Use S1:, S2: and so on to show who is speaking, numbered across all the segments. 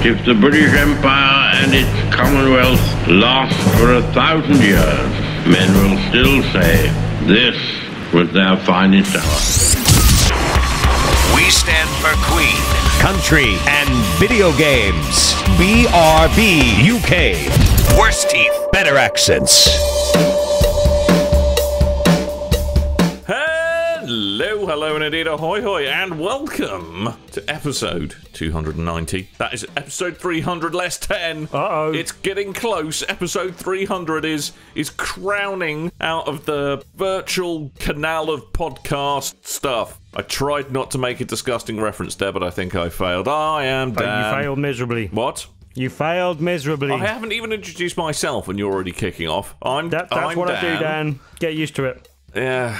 S1: If the British Empire and its Commonwealth last for 1,000 years, men will still say this was their finest hour.
S2: We stand for Queen,
S3: country, and video games. BRB UK.
S2: Worse teeth,
S3: better accents.
S4: Hello, and indeed, ahoy, hoy, and welcome to episode 290. That is episode 300 less 10.
S5: Uh-oh.
S4: It's getting close. Episode 300 is crowning out of the virtual canal of podcast stuff. I tried not to make a disgusting reference there, but I think I failed. I am Dan.
S5: You failed miserably.
S4: What?
S5: You failed miserably.
S4: I haven't even introduced myself, and you're already kicking off.
S5: That's what I do, Dan. Get used to it.
S4: Yeah,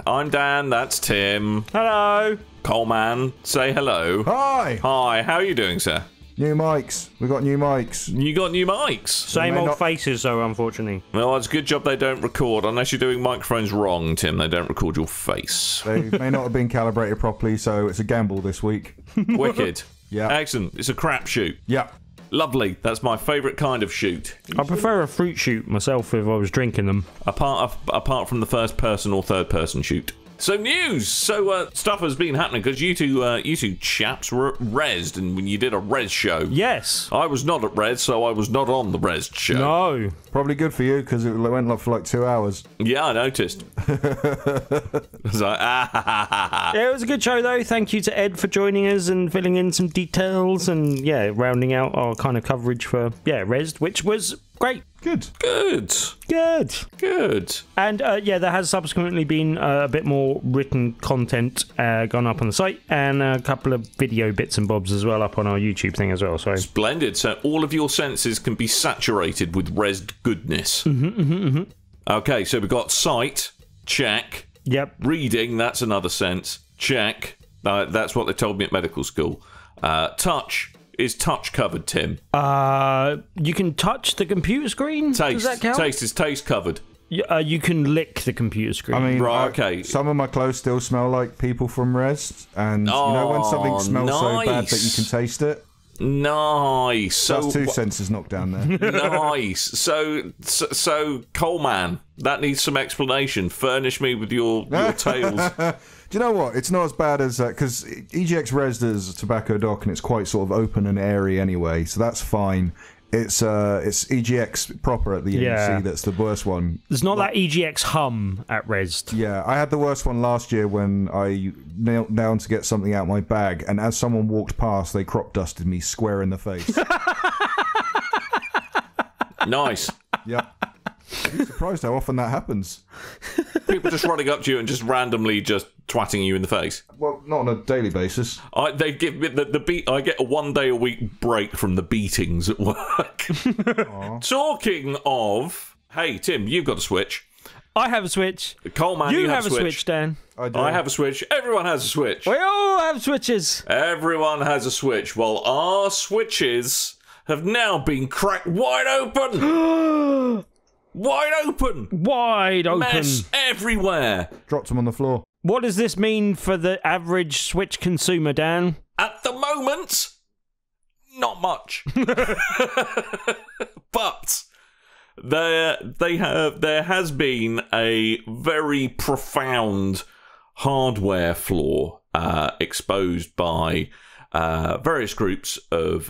S4: I'm Dan, that's Tim.
S5: Hello.
S4: Coleman, say hello.
S6: Hi.
S4: Hi, how are you doing, sir?
S6: New mics. We've got new mics.
S4: You got new mics?
S5: Same old faces, though, unfortunately.
S4: Well, it's a good job they don't record. Unless you're doing microphones wrong, Tim, they don't record your face.
S6: They may not have been calibrated properly, so it's a gamble this week.
S4: Wicked.
S6: Yeah.
S4: Excellent. It's a crapshoot.
S6: Yeah.
S4: Lovely. That's my favourite kind of shoot.
S5: I prefer a fruit shoot myself if I was drinking them.
S4: Apart from the first person or third person shoot. So news. So stuff has been happening because you two chaps were at Rezzed, and when you did a Rezzed show.
S5: Yes.
S4: I was not at Rezzed, so I was not on the Rezzed show.
S5: No.
S6: Probably good for you because it went for like 2 hours.
S4: Yeah, I noticed. It was like,
S5: Yeah, it was a good show though. Thank you to Ed for joining us and filling in some details and rounding out our kind of coverage for Rezzed, which was great.
S6: Good.
S5: And there has subsequently been a bit more written content gone up on the site, and a couple of video bits and bobs as well up on our YouTube thing as well. So
S4: splendid. So all of your senses can be saturated with Rezzed goodness. Okay, so we've got sight, check.
S5: Yep.
S4: Reading, that's another sense. Check. That's what they told me at medical school. Touch. Is touch covered, Tim?
S5: You can touch the computer screen?
S4: Taste.
S5: Does that count?
S4: Is taste covered?
S5: You can lick the computer screen.
S6: I mean,
S4: right, okay.
S6: Some of my clothes still smell like people from Rezzed, and you know when something smells so bad that you can taste it?
S4: Nice. So
S6: that's two senses knocked down there.
S4: Nice. So Coleman, that needs some explanation. Furnish me with your tales.
S6: Do you know what? It's not as bad as that, because EGX Rezzed is a tobacco dock, and it's quite sort of open and airy anyway, so that's fine. It's EGX proper at the NEC that's the worst one.
S5: There's not that EGX hum at Rezzed.
S6: Yeah, I had the worst one last year when I knelt down to get something out of my bag, and as someone walked past, they crop dusted me square in the face.
S4: Nice.
S6: Yep. I'm surprised how often that happens.
S4: People just running up to you and just randomly just twatting you in the face.
S6: Well, not on a daily basis.
S4: They give me the beat. I get a 1 day a week break from the beatings at work. Talking of, hey Tim, you've got a Switch.
S5: I have a Switch.
S4: Coleman, you have a Switch.
S5: Dan.
S6: I
S4: have a Switch. Everyone has a Switch.
S5: We all have Switches.
S4: Everyone has a Switch. Well, our Switches have now been cracked wide open. Wide open! Mess everywhere!
S6: Dropped them on the floor.
S5: What does this mean for the average Switch consumer, Dan?
S4: At the moment, not much. But there has been a very profound hardware flaw exposed by various groups of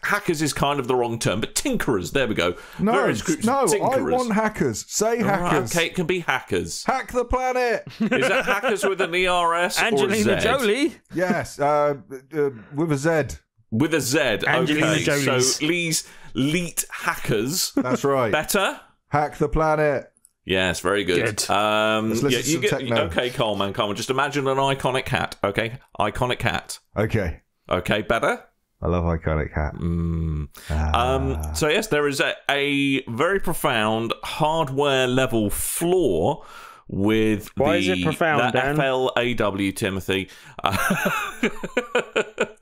S4: hackers is kind of the wrong term, but tinkerers. There we go.
S6: No,
S4: various groups
S6: no,
S4: of tinkerers.
S6: I want hackers. Say hackers.
S4: Okay, it can be hackers.
S6: Hack the planet.
S4: Is that hackers with an ERS
S5: Angelina
S4: or a Z?
S5: Jolie?
S6: Yes, with a Z.
S4: With a Z.
S5: Angelina
S4: Okay,
S5: Jolie's.
S4: so elite hackers.
S6: That's right.
S4: Better?
S6: Hack the planet.
S4: Yes, very good.
S6: Let's listen to some techno.
S4: Okay, Coleman. Just imagine an iconic cat. Okay, iconic cat.
S6: Okay.
S4: Okay, better?
S6: I love iconic cat.
S4: So yes, there is a very profound hardware level flaw with
S5: Why is it profound, Dan?
S4: FLAW, Timothy.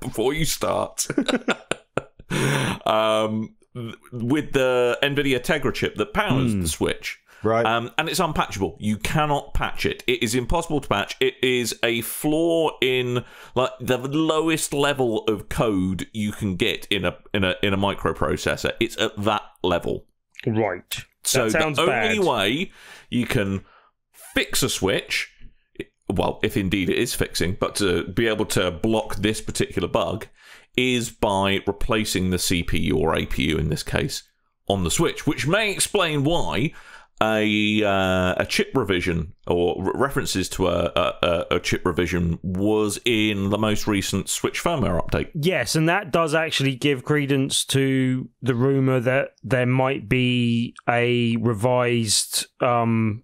S4: Before you start. With the NVIDIA Tegra chip that powers the Switch.
S6: Right.
S4: And it's unpatchable. You cannot patch it. It is impossible to patch. It is a flaw in like the lowest level of code you can get in a microprocessor. It's at that level.
S5: Right.
S4: So
S5: that sounds
S4: the
S5: bad.
S4: only way you can fix a switch, well, if indeed it is fixing, but to be able to block this particular bug, is by replacing the CPU or APU in this case on the switch, which may explain why a chip revision or references to a chip revision was in the most recent Switch firmware update.
S5: Yes, and that does actually give credence to the rumour that there might be a revised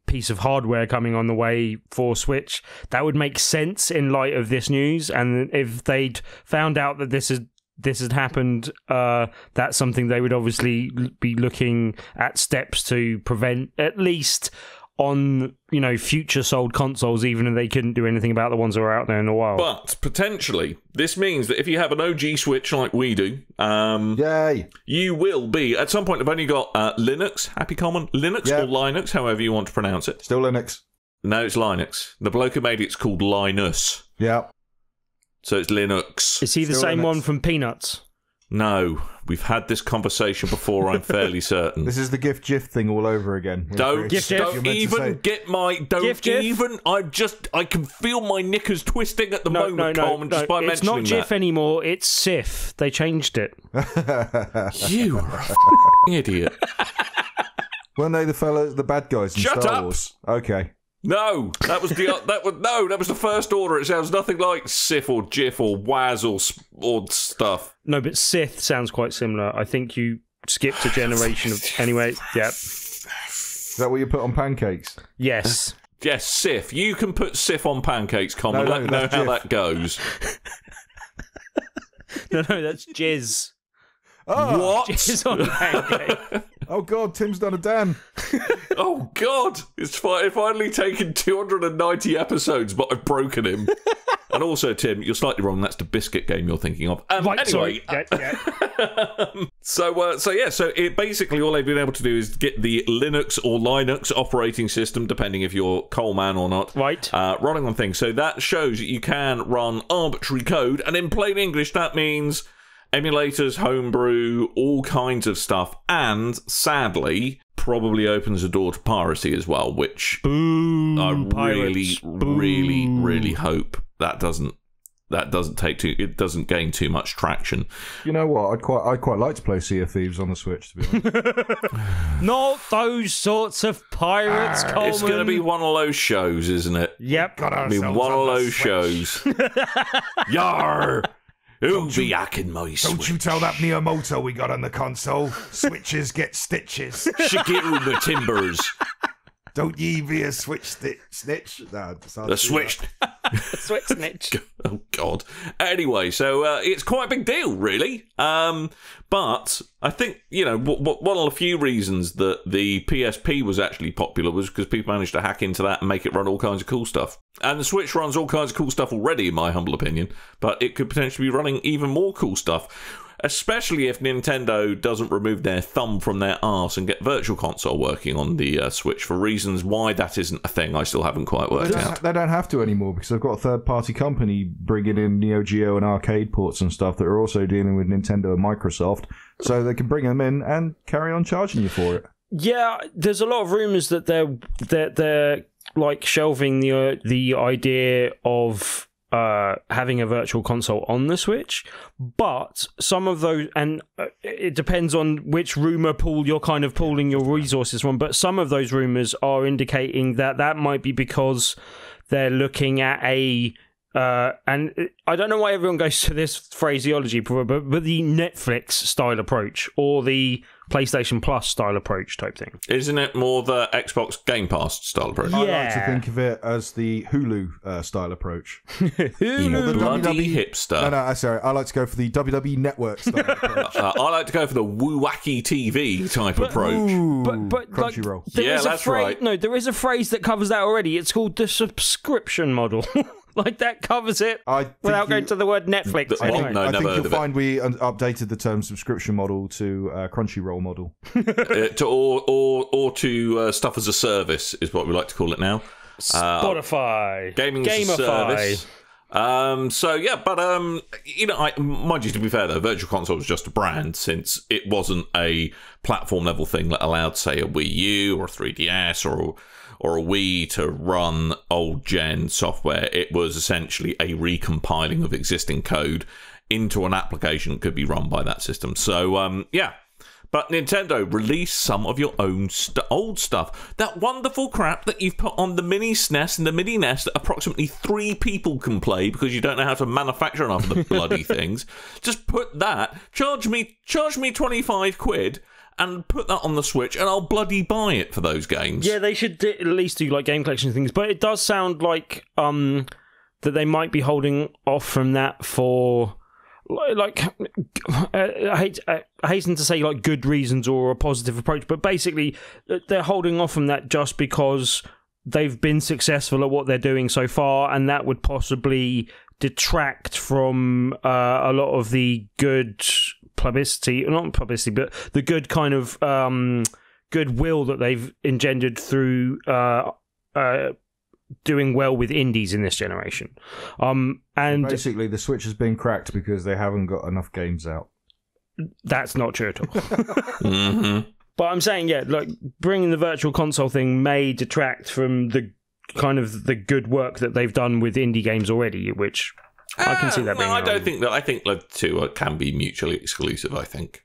S5: piece of hardware coming on the way for Switch. That would make sense in light of this news, and if they'd found out that this had happened, that's something they would obviously be looking at steps to prevent, at least on, future sold consoles, even if they couldn't do anything about the ones that are out there in the wild.
S4: But potentially, this means that if you have an OG Switch like we do,
S6: Yay!
S4: you will be, at some point, have only got Linux, happy common, Linux or Linux, however you want to pronounce it.
S6: Still Linux.
S4: No, it's Linux. The bloke who made it's called Linus.
S6: Yeah.
S4: So it's Linux.
S5: Is he the same one from Peanuts?
S4: No, we've had this conversation before, I'm fairly certain.
S6: This is the GIF GIF thing all over again.
S4: Don't even get my... I can feel my knickers twisting at the moment, Coleman, just by mentioning that.
S5: It's not GIF anymore, it's Sif. They changed it.
S4: You are a f***ing idiot.
S6: Weren't they the bad guys in Star Wars? Okay.
S4: No, that was the first order. It sounds nothing like Sif or GIF or WAS or stuff.
S5: No, but Sith sounds quite similar. I think you skipped a generation of... Anyway, yeah.
S6: Is that what you put on pancakes?
S5: Yes.
S4: Yes, Sif. You can put Sif on pancakes, Common.
S6: No,
S4: Let me know how
S6: GIF.
S4: that goes.
S5: No, that's jizz.
S6: Oh,
S4: What?
S5: Jizz on pancake.
S6: oh God, Tim's done a Dan.
S4: Oh, God. It's finally taken 290 episodes, but I've broken him. And also, Tim, you're slightly wrong. That's the biscuit game you're thinking of.
S5: Right,
S4: anyway,
S5: sorry. Yeah.
S4: So it basically all they've been able to do is get the Linux or Linux operating system, depending if you're Coleman or not,
S5: Right.
S4: running on things. So that shows that you can run arbitrary code, and in plain English, that means emulators, homebrew, all kinds of stuff, and sadly, probably opens the door to piracy as well, which I really hope that doesn't gain too much traction.
S6: You know what? I'd quite like to play Sea of Thieves on the Switch, to be honest.
S5: Not those sorts of pirates, Coleman.
S4: It's going to be one of those shows, isn't it?
S5: Yep.
S4: I mean, one of those shows. Yar! Who'll be hacking my Switch?
S7: Don't you tell that Miyamoto we got on the console. Switches get stitches.
S4: Shigeru the Timbers.
S7: Don't ye be a switch snitch. No,
S4: The Switch.
S5: Switch snitch.
S4: Oh, God. Anyway, so it's quite a big deal, really. But I think, one of the few reasons that the PSP was actually popular was because people managed to hack into that and make it run all kinds of cool stuff. And the Switch runs all kinds of cool stuff already, in my humble opinion, but it could potentially be running even more cool stuff. Especially if Nintendo doesn't remove their thumb from their arse and get Virtual Console working on the Switch for reasons why that isn't a thing I still haven't quite worked out.
S6: They don't have to anymore because they've got a third-party company bringing in Neo Geo and arcade ports and stuff that are also dealing with Nintendo and Microsoft, so they can bring them in and carry on charging you for it.
S5: Yeah, there's a lot of rumours that they're like shelving the idea of having a virtual console on the Switch, but some of those, and it depends on which rumour pool you're kind of pooling your resources from, but some of those rumours are indicating that might be because they're looking at and I don't know why everyone goes to this phraseology, but the Netflix style approach or the PlayStation Plus style approach type thing.
S4: Isn't it more the Xbox Game Pass style approach?
S5: Yeah.
S6: I like to think of it as the Hulu style approach.
S4: You bloody hipster.
S6: No, sorry. I like to go for the WWE Network style approach.
S4: I like to go for the woo-wacky TV type approach.
S5: But
S6: Crunchyroll.
S5: Right. No, there is a phrase that covers that already. It's called the subscription model. Like, that covers it
S6: I think
S5: without going to the word Netflix.
S4: What?
S5: Anyway.
S4: No,
S6: I
S4: never
S6: think
S4: heard
S6: you'll
S4: of it.
S6: find we updated the term subscription model to Crunchyroll model.
S4: Or to stuff as a service is what we like to call it now.
S5: Spotify.
S4: Gaming as a service. Mind you, to be fair though, Virtual Console was just a brand, since it wasn't a platform level thing that allowed, say, a Wii U or a 3DS or a Wii to run old gen software. It was essentially a recompiling of existing code into an application that could be run by that system. So but Nintendo, release some of your own old stuff. That wonderful crap that you've put on the mini SNES and the mini NES that approximately 3 people can play because you don't know how to manufacture enough of the bloody things. Just put that, charge me 25 quid and put that on the Switch, and I'll bloody buy it for those games.
S5: Yeah, they should at least do like game collection things, but it does sound like that they might be holding off from that for I hasten to say like good reasons or a positive approach, but basically they're holding off from that just because they've been successful at what they're doing so far, and that would possibly detract from a lot of the good publicity, not publicity, but the good kind of goodwill that they've engendered through doing well with indies in this generation. And
S6: basically, the Switch has been cracked because they haven't got enough games out.
S5: That's not true at all.
S4: Mm-hmm.
S5: But I'm saying, yeah, like bringing the Virtual Console thing may detract from the kind of the good work that they've done with indie games already, which I can see that being.
S4: No, I don't think that. I think the two can be mutually exclusive. I think.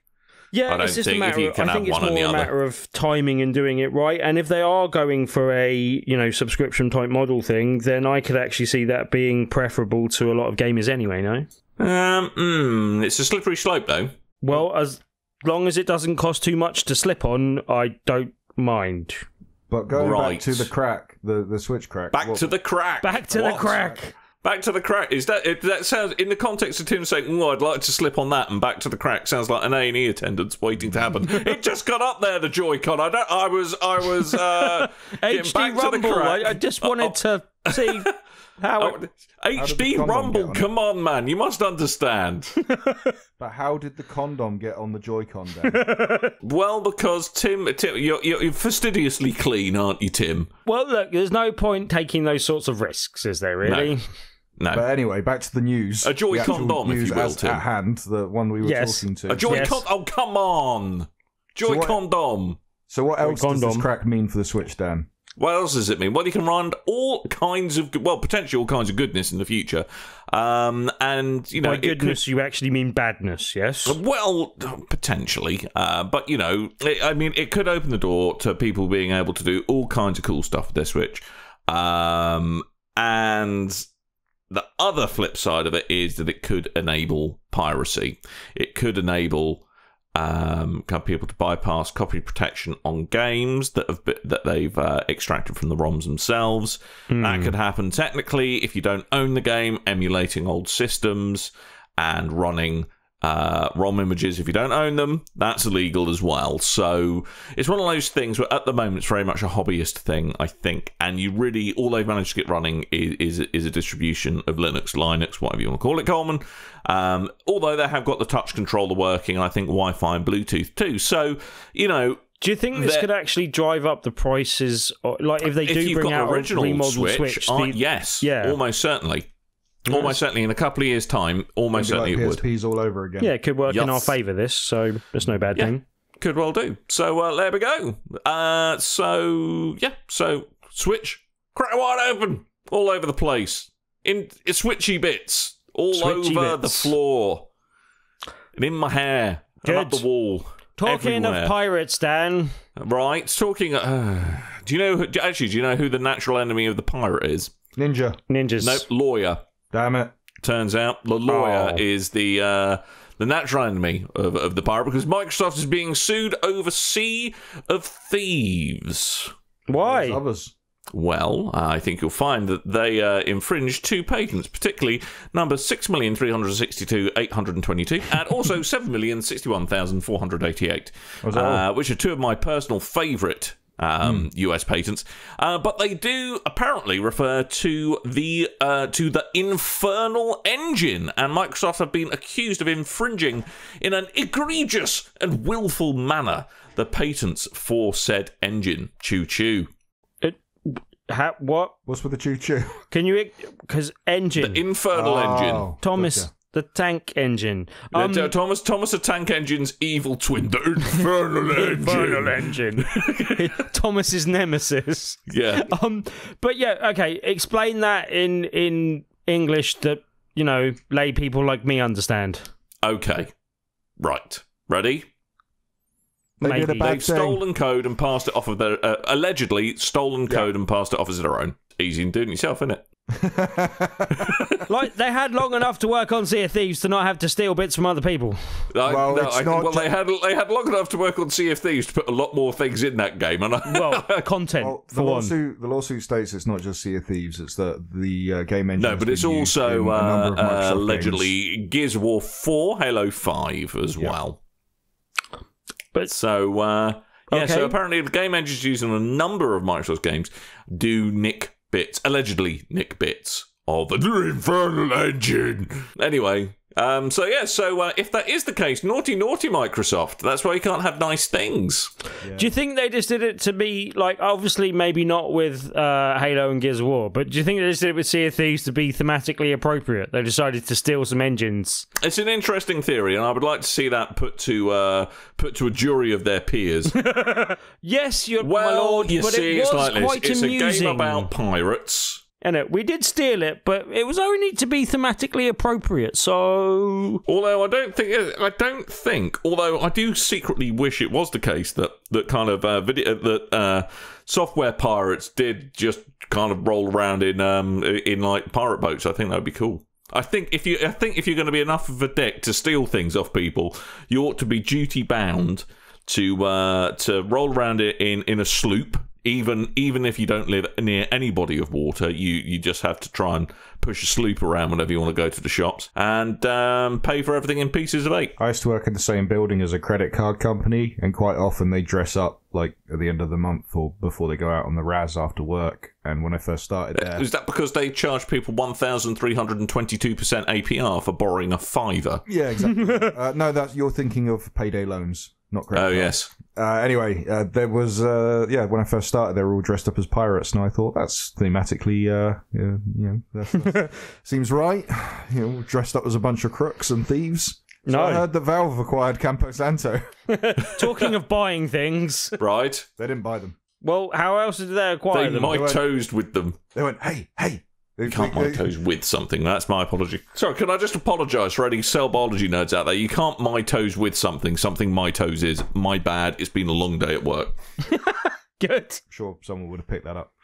S5: Yeah,
S4: I don't
S5: it's just
S4: think
S5: a matter.
S4: if you can
S5: I think
S4: have
S5: it's
S4: one and
S5: more
S4: the
S5: a
S4: other.
S5: matter of timing and doing it right. And if they are going for a subscription type model thing, then I could actually see that being preferable to a lot of gamers anyway. No.
S4: It's a slippery slope, though.
S5: Well, as long as it doesn't cost too much to slip on, I don't mind.
S6: But going
S4: Right.
S6: back to the crack, the Switch crack.
S4: Back to the crack.
S5: Back to the crack.
S4: Back to the crack. Is that sounds in the context of Tim saying, "Oh, I'd like to slip on that," and back to the crack sounds like an A&E attendance waiting to happen. It just got up there, the Joy-Con. I was getting
S5: HD
S4: back to the
S5: Rumble.
S4: crack.
S5: I just wanted to see how.
S4: HD
S6: condom
S4: Rumble.
S6: get on
S4: Come on, man. You must understand.
S6: But how did the condom get on the Joy-Con then?
S4: Well, because Tim, you're fastidiously clean, aren't you, Tim?
S5: Well, look, there's no point taking those sorts of risks, is there really?
S4: No.
S6: But anyway, back to the news.
S4: A Joy
S6: The actual
S4: condom, if
S6: news
S4: you will,
S6: as
S4: Tim.
S6: at hand, the one we were
S5: Yes.
S6: talking to.
S4: A Joy
S5: Yes.
S4: Oh, come on. Joy
S6: So what-
S4: condom.
S6: So what else does this
S5: condom.
S6: crack mean for the Switch, Dan?
S4: What else does it mean? Well, you can run all kinds of, potentially all kinds of goodness in the future. And,
S5: By
S4: it
S5: goodness, you actually mean badness, yes?
S4: could, well, potentially. But, it could open the door to people being able to do all kinds of cool stuff with their Switch. And the other flip side of it is that it could enable piracy. It could enable people to bypass copy protection on games that they've extracted from the ROMs themselves. That could happen technically if you don't own the game, emulating old systems and running ROM images if you don't own them. That's illegal as well. So it's one of those things where at the moment it's very much a hobbyist thing, I think, and you really all they've managed to get running is a distribution of Linux, whatever you want to call it, Coleman. Although they have got the touch controller working, and I think Wi-Fi and Bluetooth too. So
S5: Do you think this could actually drive up the prices? Like if they do bring out a remodeled Switch?
S4: Yes,
S5: yeah.
S4: almost certainly. Almost certainly, in a couple of years' time, almost
S6: It'd be
S4: certainly
S6: like
S4: it would.
S6: PSPs all over again.
S5: Yeah, it could work in
S4: Yes.
S5: our favour, this, so it's no bad thing.
S4: Could well do. So there we go. So Switch, crack wide open, all over the place, in switchy bits, all
S5: Switchy
S4: over
S5: bits.
S4: the floor, and in my hair, and up
S5: Good.
S4: the wall.
S5: Talking
S4: everywhere.
S5: of pirates, Dan.
S4: Right, talking. Do you know who the natural enemy of the pirate is?
S5: Ninjas.
S4: Nope, lawyer.
S6: Damn it.
S4: Turns out the lawyer
S5: Oh.
S4: is the natural enemy of the pirate because Microsoft is being sued over Sea of Thieves.
S5: Why?
S6: Others.
S4: Well, I think you'll find that they infringed 2 patents, particularly number 6,362,822 and also 7,061,488, which are 2 of my personal favourite US patents, but they do apparently refer to the infernal engine, and Microsoft have been accused of infringing in an egregious and willful manner the patents for said engine. Choo choo.
S5: What?
S6: What's with the choo-choo?
S5: Can you... Because engine.
S4: The infernal engine.
S5: Thomas...
S6: Gotcha.
S5: The tank engine.
S4: Thomas the tank engine's evil twin, the infernal engine.
S5: Infernal engine. Thomas's nemesis.
S4: Yeah.
S5: But yeah, okay. Explain that in English that, lay people like me understand.
S4: Okay. Right. Ready?
S6: They did a bad
S4: They've
S6: thing.
S4: stolen code and passed it off of their... allegedly stolen code and passed it off as their own. Easy in doing it yourself, isn't it?
S5: Like, they had long enough to work on Sea of Thieves to not have to steal bits from other people.
S4: They had long enough to work on Sea of Thieves to put a lot more things in that game. And
S5: Content,
S6: the lawsuit states it's not just Sea of Thieves, it's the game engine.
S4: No, but it's also allegedly Gears of War 4, Halo 5 as well.
S5: But
S4: so, so apparently the game engines used in a number of Microsoft games do allegedly nick bits of the infernal engine. Anyway, so if that is the case, naughty Microsoft, that's why you can't have nice things.
S5: Yeah. Do you think they just did it to be, like, obviously maybe not with Halo and Gears of War, but do you think they just did it with Sea of Thieves to be thematically appropriate? They decided to steal some engines.
S4: It's an interesting theory, and I would like to see that put to a jury of their peers.
S5: Yes, my lord,
S4: you
S5: but
S4: see,
S5: it was
S4: like
S5: quite
S4: it's
S5: amusing.
S4: a game about pirates.
S5: And we did steal it, but it was only to be thematically appropriate. So,
S4: although although I do secretly wish it was the case that software pirates did just kind of roll around in like pirate boats. I think that would be cool. I think if you're going to be enough of a dick to steal things off people, you ought to be duty bound to roll around it in a sloop. Even if you don't live near any body of water, you just have to try and push a sloop around whenever you want to go to the shops and pay for everything in pieces of 8.
S6: I used to work in the same building as a credit card company, and quite often they dress up like at the end of the month or before they go out on the Raz after work. And when I first started there...
S4: Is that because they charge people 1,322% APR for borrowing a fiver?
S6: Yeah, exactly. No, you're thinking of payday loans. Not great.
S4: Oh, yes.
S6: Anyway, there was, when I first started, they were all dressed up as pirates, and I thought that's thematically, that seems right. Dressed up as a bunch of crooks and thieves. So I heard that Valve acquired Campo Santo.
S5: Talking of buying things.
S4: Right.
S6: They didn't buy them.
S5: Well, how else did they acquire them?
S4: They toes with them.
S6: They went, hey.
S4: You can't mitose with something. That's my apology. Sorry, can I just apologise for any cell biology nerds out there? You can't mitose with something. Something mitose is. My bad. It's been a long day at work.
S5: Good.
S6: I'm sure someone would have picked that up.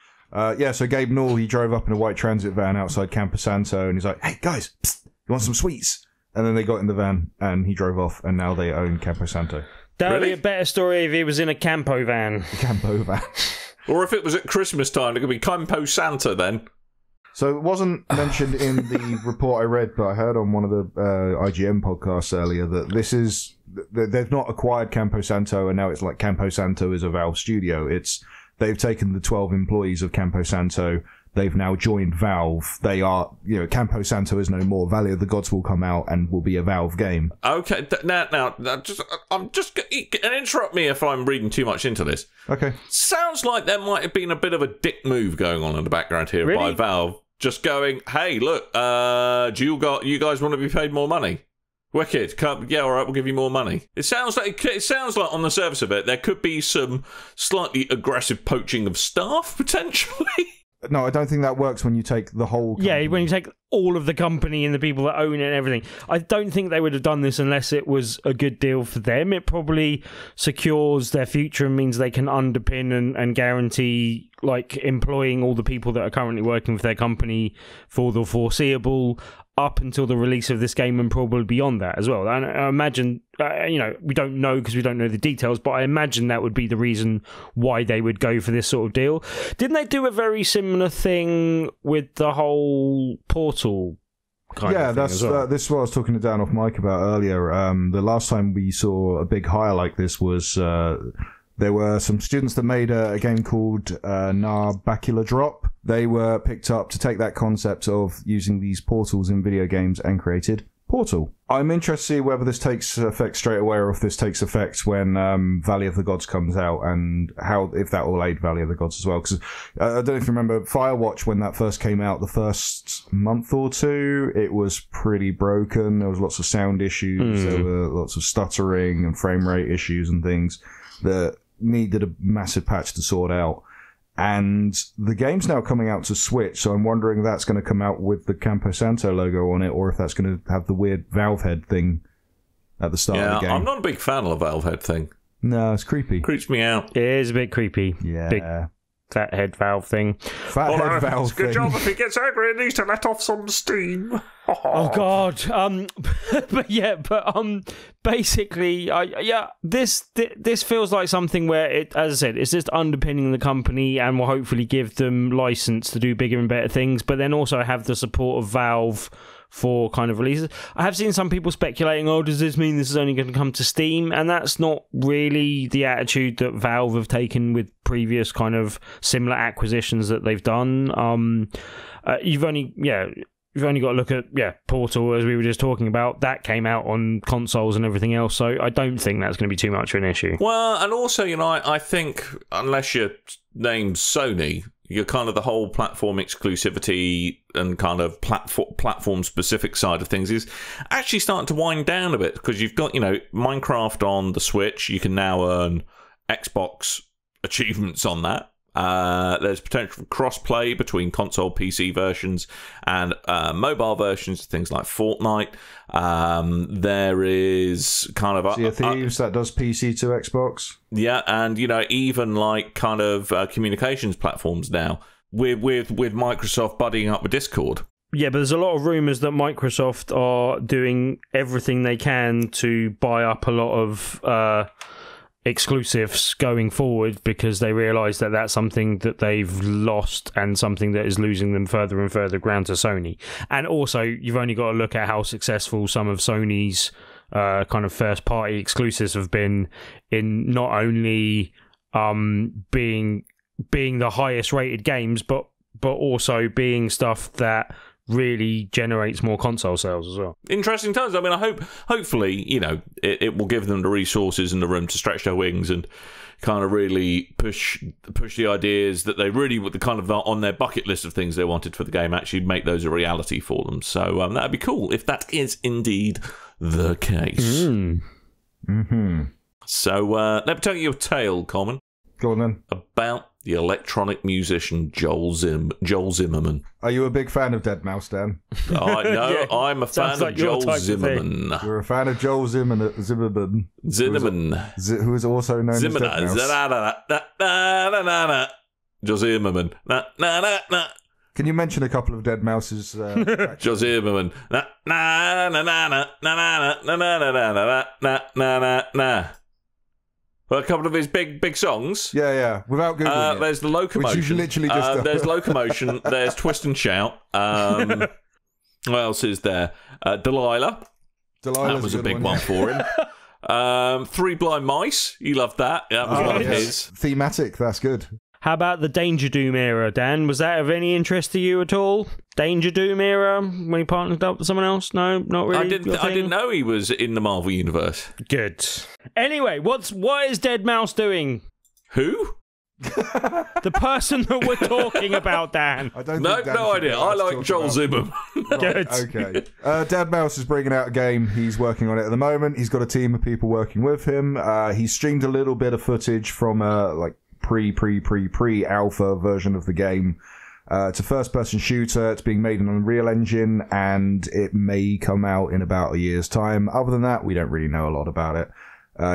S6: So Gabe Nall, he drove up in a white transit van outside Campo Santo, and he's like, hey, guys, psst, you want some sweets? And then they got in the van, and he drove off, and now they own Campo Santo.
S5: That would be a better story if he was in a Campo van.
S6: Campo van.
S4: Or if it was at Christmas time, it could be Campo Santa then.
S6: So it wasn't mentioned in the report I read, but I heard on one of the IGN podcasts earlier that they've not acquired Campo Santo, and now it's like Campo Santo is a Valve studio. They've taken the 12 employees of Campo Santo, they've now joined Valve. They are, Campo Santo is no more. Valley of the Gods will come out and will be a Valve game.
S4: Okay, now, interrupt me if I'm reading too much into this.
S6: Okay.
S4: Sounds like there might have been a bit of a dick move going on in the background here by Valve. Just going, hey, look, do you guys want to be paid more money? Wicked. Yeah, all right, we'll give you more money. It sounds like on the surface of it, there could be some slightly aggressive poaching of staff, potentially.
S6: No, I don't think that works when you take the whole company.
S5: Yeah, when you take all of the company and the people that own it and everything. I don't think they would have done this unless it was a good deal for them. It probably secures their future and means they can underpin and guarantee like employing all the people that are currently working for their company for the foreseeable up until the release of this game and probably beyond that as well. And I imagine, we don't know because we don't know the details, but I imagine that would be the reason why they would go for this sort of deal. Didn't they do a very similar thing with the whole Portal kind of thing as well?
S6: This is what I was talking to Dan off mic about earlier. The last time we saw a big hire like this was There were some students that made a game called Bacula Drop. They were picked up to take that concept of using these portals in video games and created Portal. I'm interested to see whether this takes effect straight away or if this takes effect when Valley of the Gods comes out, and if that will aid Valley of the Gods as well. Because I don't know if you remember Firewatch, when that first came out, the first month or two, it was pretty broken. There was lots of sound issues. There were lots of stuttering and frame rate issues and things that needed a massive patch to sort out. And the game's now coming out to Switch, so I'm wondering if that's going to come out with the Campo Santo logo on it, or if that's going to have the weird Valve head thing at the start of the game.
S4: I'm not a big fan of the Valve head thing.
S6: No, it's creepy.
S4: Creeps me out.
S5: It is a bit creepy.
S6: Yeah.
S5: Big fat head valve thing.
S6: Fathead valve thing.
S4: Good job. If he gets angry, it needs to let off some steam.
S5: Oh God. Basically, this feels like something where it, as I said, it's just underpinning the company and will hopefully give them license to do bigger and better things, but then also have the support of Valve for kind of releases. I have seen some people speculating, does this mean this is only going to come to Steam? And that's not really the attitude that Valve have taken with previous kind of similar acquisitions that they've done. You've only got to look at Portal, as we were just talking about. That came out on consoles and everything else, so I don't think that's going to be too much of an issue. Well,
S4: and also, I think unless your name's Sony, you're kind of the whole platform exclusivity and kind of platform specific side of things is actually starting to wind down a bit, because you've got, Minecraft on the Switch. You can now earn Xbox achievements on that. There's potential for cross-play between console PC versions and mobile versions of things like Fortnite. There is kind of
S6: Sea of Thieves that does PC to Xbox.
S4: Yeah, and even like kind of communications platforms now with Microsoft buddying up with Discord.
S5: Yeah, but there's a lot of rumours that Microsoft are doing everything they can to buy up a lot of exclusives going forward, because they realise that that's something that they've lost and something that is losing them further and further ground to Sony. And also, you've only got to look at how successful some of Sony's kind of first party exclusives have been in not only being the highest rated games, but also being stuff that really generates more console sales as well.
S4: Interesting times. I mean, hopefully, it will give them the resources and the room to stretch their wings and kind of really push the ideas that they really were the kind of on their bucket list of things they wanted for the game, actually make those a reality for them. So that'd be cool if that is indeed the case. So let me tell you a tale, Coleman.
S6: Go on then.
S4: About the electronic musician Joel Zimmerman.
S6: Are you a big fan of Deadmau5, Dan?
S4: No, I'm a fan of Joel Zimmerman.
S6: You're a fan of Joel Zimmerman. Who is also known as Deadmau5.
S4: Joel Zimmerman.
S6: Can you mention a couple of Deadmau5's
S4: Joel Zimmerman. Well, a couple of his big songs.
S6: Yeah. Without Googling
S4: there's the Locomotion.
S6: Which you literally just
S4: there's Locomotion. There's Twist and Shout. What else is there? Delilah. That was a big one for him. Three Blind Mice. You loved that. That was one of his.
S6: Thematic. That's good.
S5: How about the Danger Doom era, Dan? Was that of any interest to you at all? Danger Doom era, when he partnered up with someone else? No, not really.
S4: I didn't know he was in the Marvel Universe.
S5: Good. Anyway, what is Deadmau5 doing?
S4: Who?
S5: The person that we're talking about, Dan.
S6: I don't
S4: no
S6: think Dan
S4: idea. I like Joel Zimmerman.
S5: Good.
S6: Okay. Deadmau5 is bringing out a game. He's working on it at the moment. He's got a team of people working with him. He streamed a little bit of footage from pre-alpha version of the game. It's a first-person shooter. It's being made in Unreal Engine, and it may come out in about a year's time. Other than that, we don't really know a lot about it.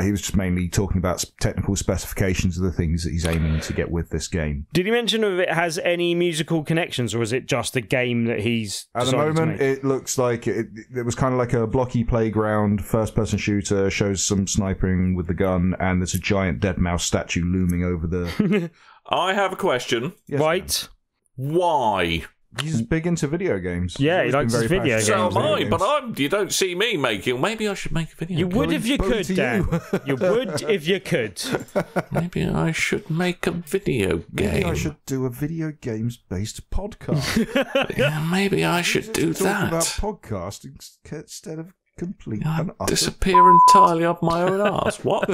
S6: He was just mainly talking about technical specifications of the things that he's aiming to get with this game.
S5: Did he mention if it has any musical connections, or is it just a game that he's
S6: at the moment? It looks like it was kind of like a blocky playground, first-person shooter. Shows some sniping with the gun, and there's a giant Deadmau5 statue looming over the.
S4: I have a question.
S6: Yes,
S5: right?
S4: Why?
S6: He's big into video games.
S5: Yeah,
S6: He's
S5: he
S6: always
S5: likes
S6: been
S5: his
S6: very
S5: video
S6: passionate
S5: games.
S4: So
S6: about
S4: am I,
S6: video games.
S4: but you don't see me making. Maybe I should make a video.
S5: You would if you
S6: Bully
S5: could,
S6: to
S5: Dan. You would if you could.
S4: Maybe I should make a video game.
S6: Maybe I should do a video games based podcast.
S4: Yeah, maybe I should do
S6: Talk
S4: that.
S6: about podcasting instead of complete
S4: I
S6: and utter.
S4: disappear entirely off my own arse. What?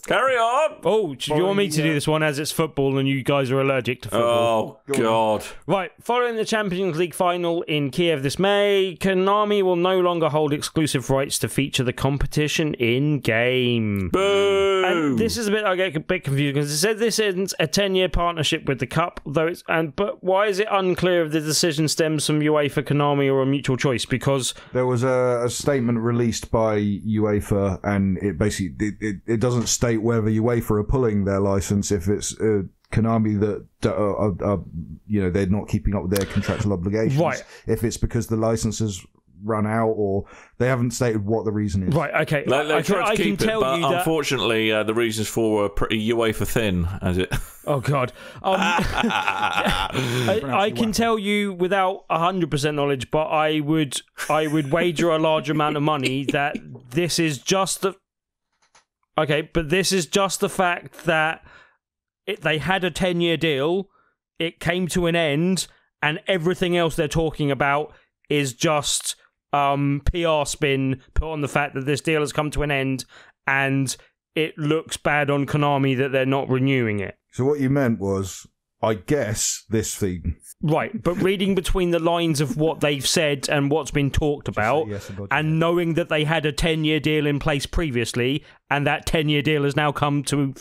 S4: Carry on.
S5: Oh, do you want me to do this one as it's football and you guys are allergic to football?
S4: Oh God.
S5: Right, following the Champions League final in Kiev this May, Konami will no longer hold exclusive rights to feature the competition in-game.
S4: Boo.
S5: And this is I get a bit confused because it said this isn't a 10-year partnership with the Cup, but why is it unclear if the decision stems from UEFA, Konami, or a mutual choice? Because
S6: There was a statement released by UEFA, and it basically it doesn't state whether UEFA are pulling their license if it's Konami that are they're not keeping up with their contractual obligations.
S5: Right.
S6: If it's because the licenses run out, or they haven't stated what the reason is.
S5: right, okay,
S4: They tried to keep it,
S5: tell
S4: but
S5: you that.
S4: unfortunately, the reasons for were pretty UEFA thin, as it.
S5: Oh God, I can tell you without 100% knowledge, but I would wager a large amount of money that this is just the. Okay, but this is just the fact that they had a 10-year deal, it came to an end, and everything else they're talking about is just PR spin put on the fact that this deal has come to an end, and it looks bad on Konami that they're not renewing it.
S6: So what you meant was, I guess, this thing.
S5: Right, but reading between the lines of what they've said and what's been talked about,
S6: yes and
S5: and knowing that they had a 10-year deal in place previously, and that 10-year deal has now come to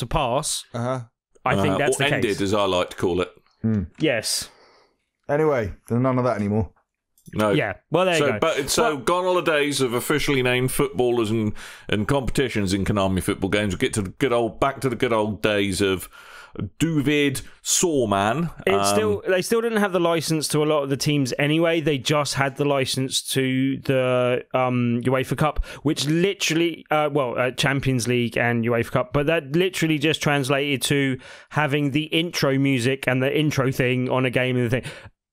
S5: pass, I think that's
S4: or
S5: the
S4: ended,
S5: case.
S4: as I like to call it.
S5: Yes.
S6: Anyway, there's none of that anymore.
S4: No.
S5: Yeah. Well, there you go.
S4: So gone are the days of officially named footballers and competitions in Konami football games. We'll get to back to the good old days of Duvid Sawman.
S5: They still didn't have the license to a lot of the teams anyway. They just had the license to the UEFA Cup, which literally, Champions League and UEFA Cup, but that literally just translated to having the intro music and the intro thing on a game and the thing.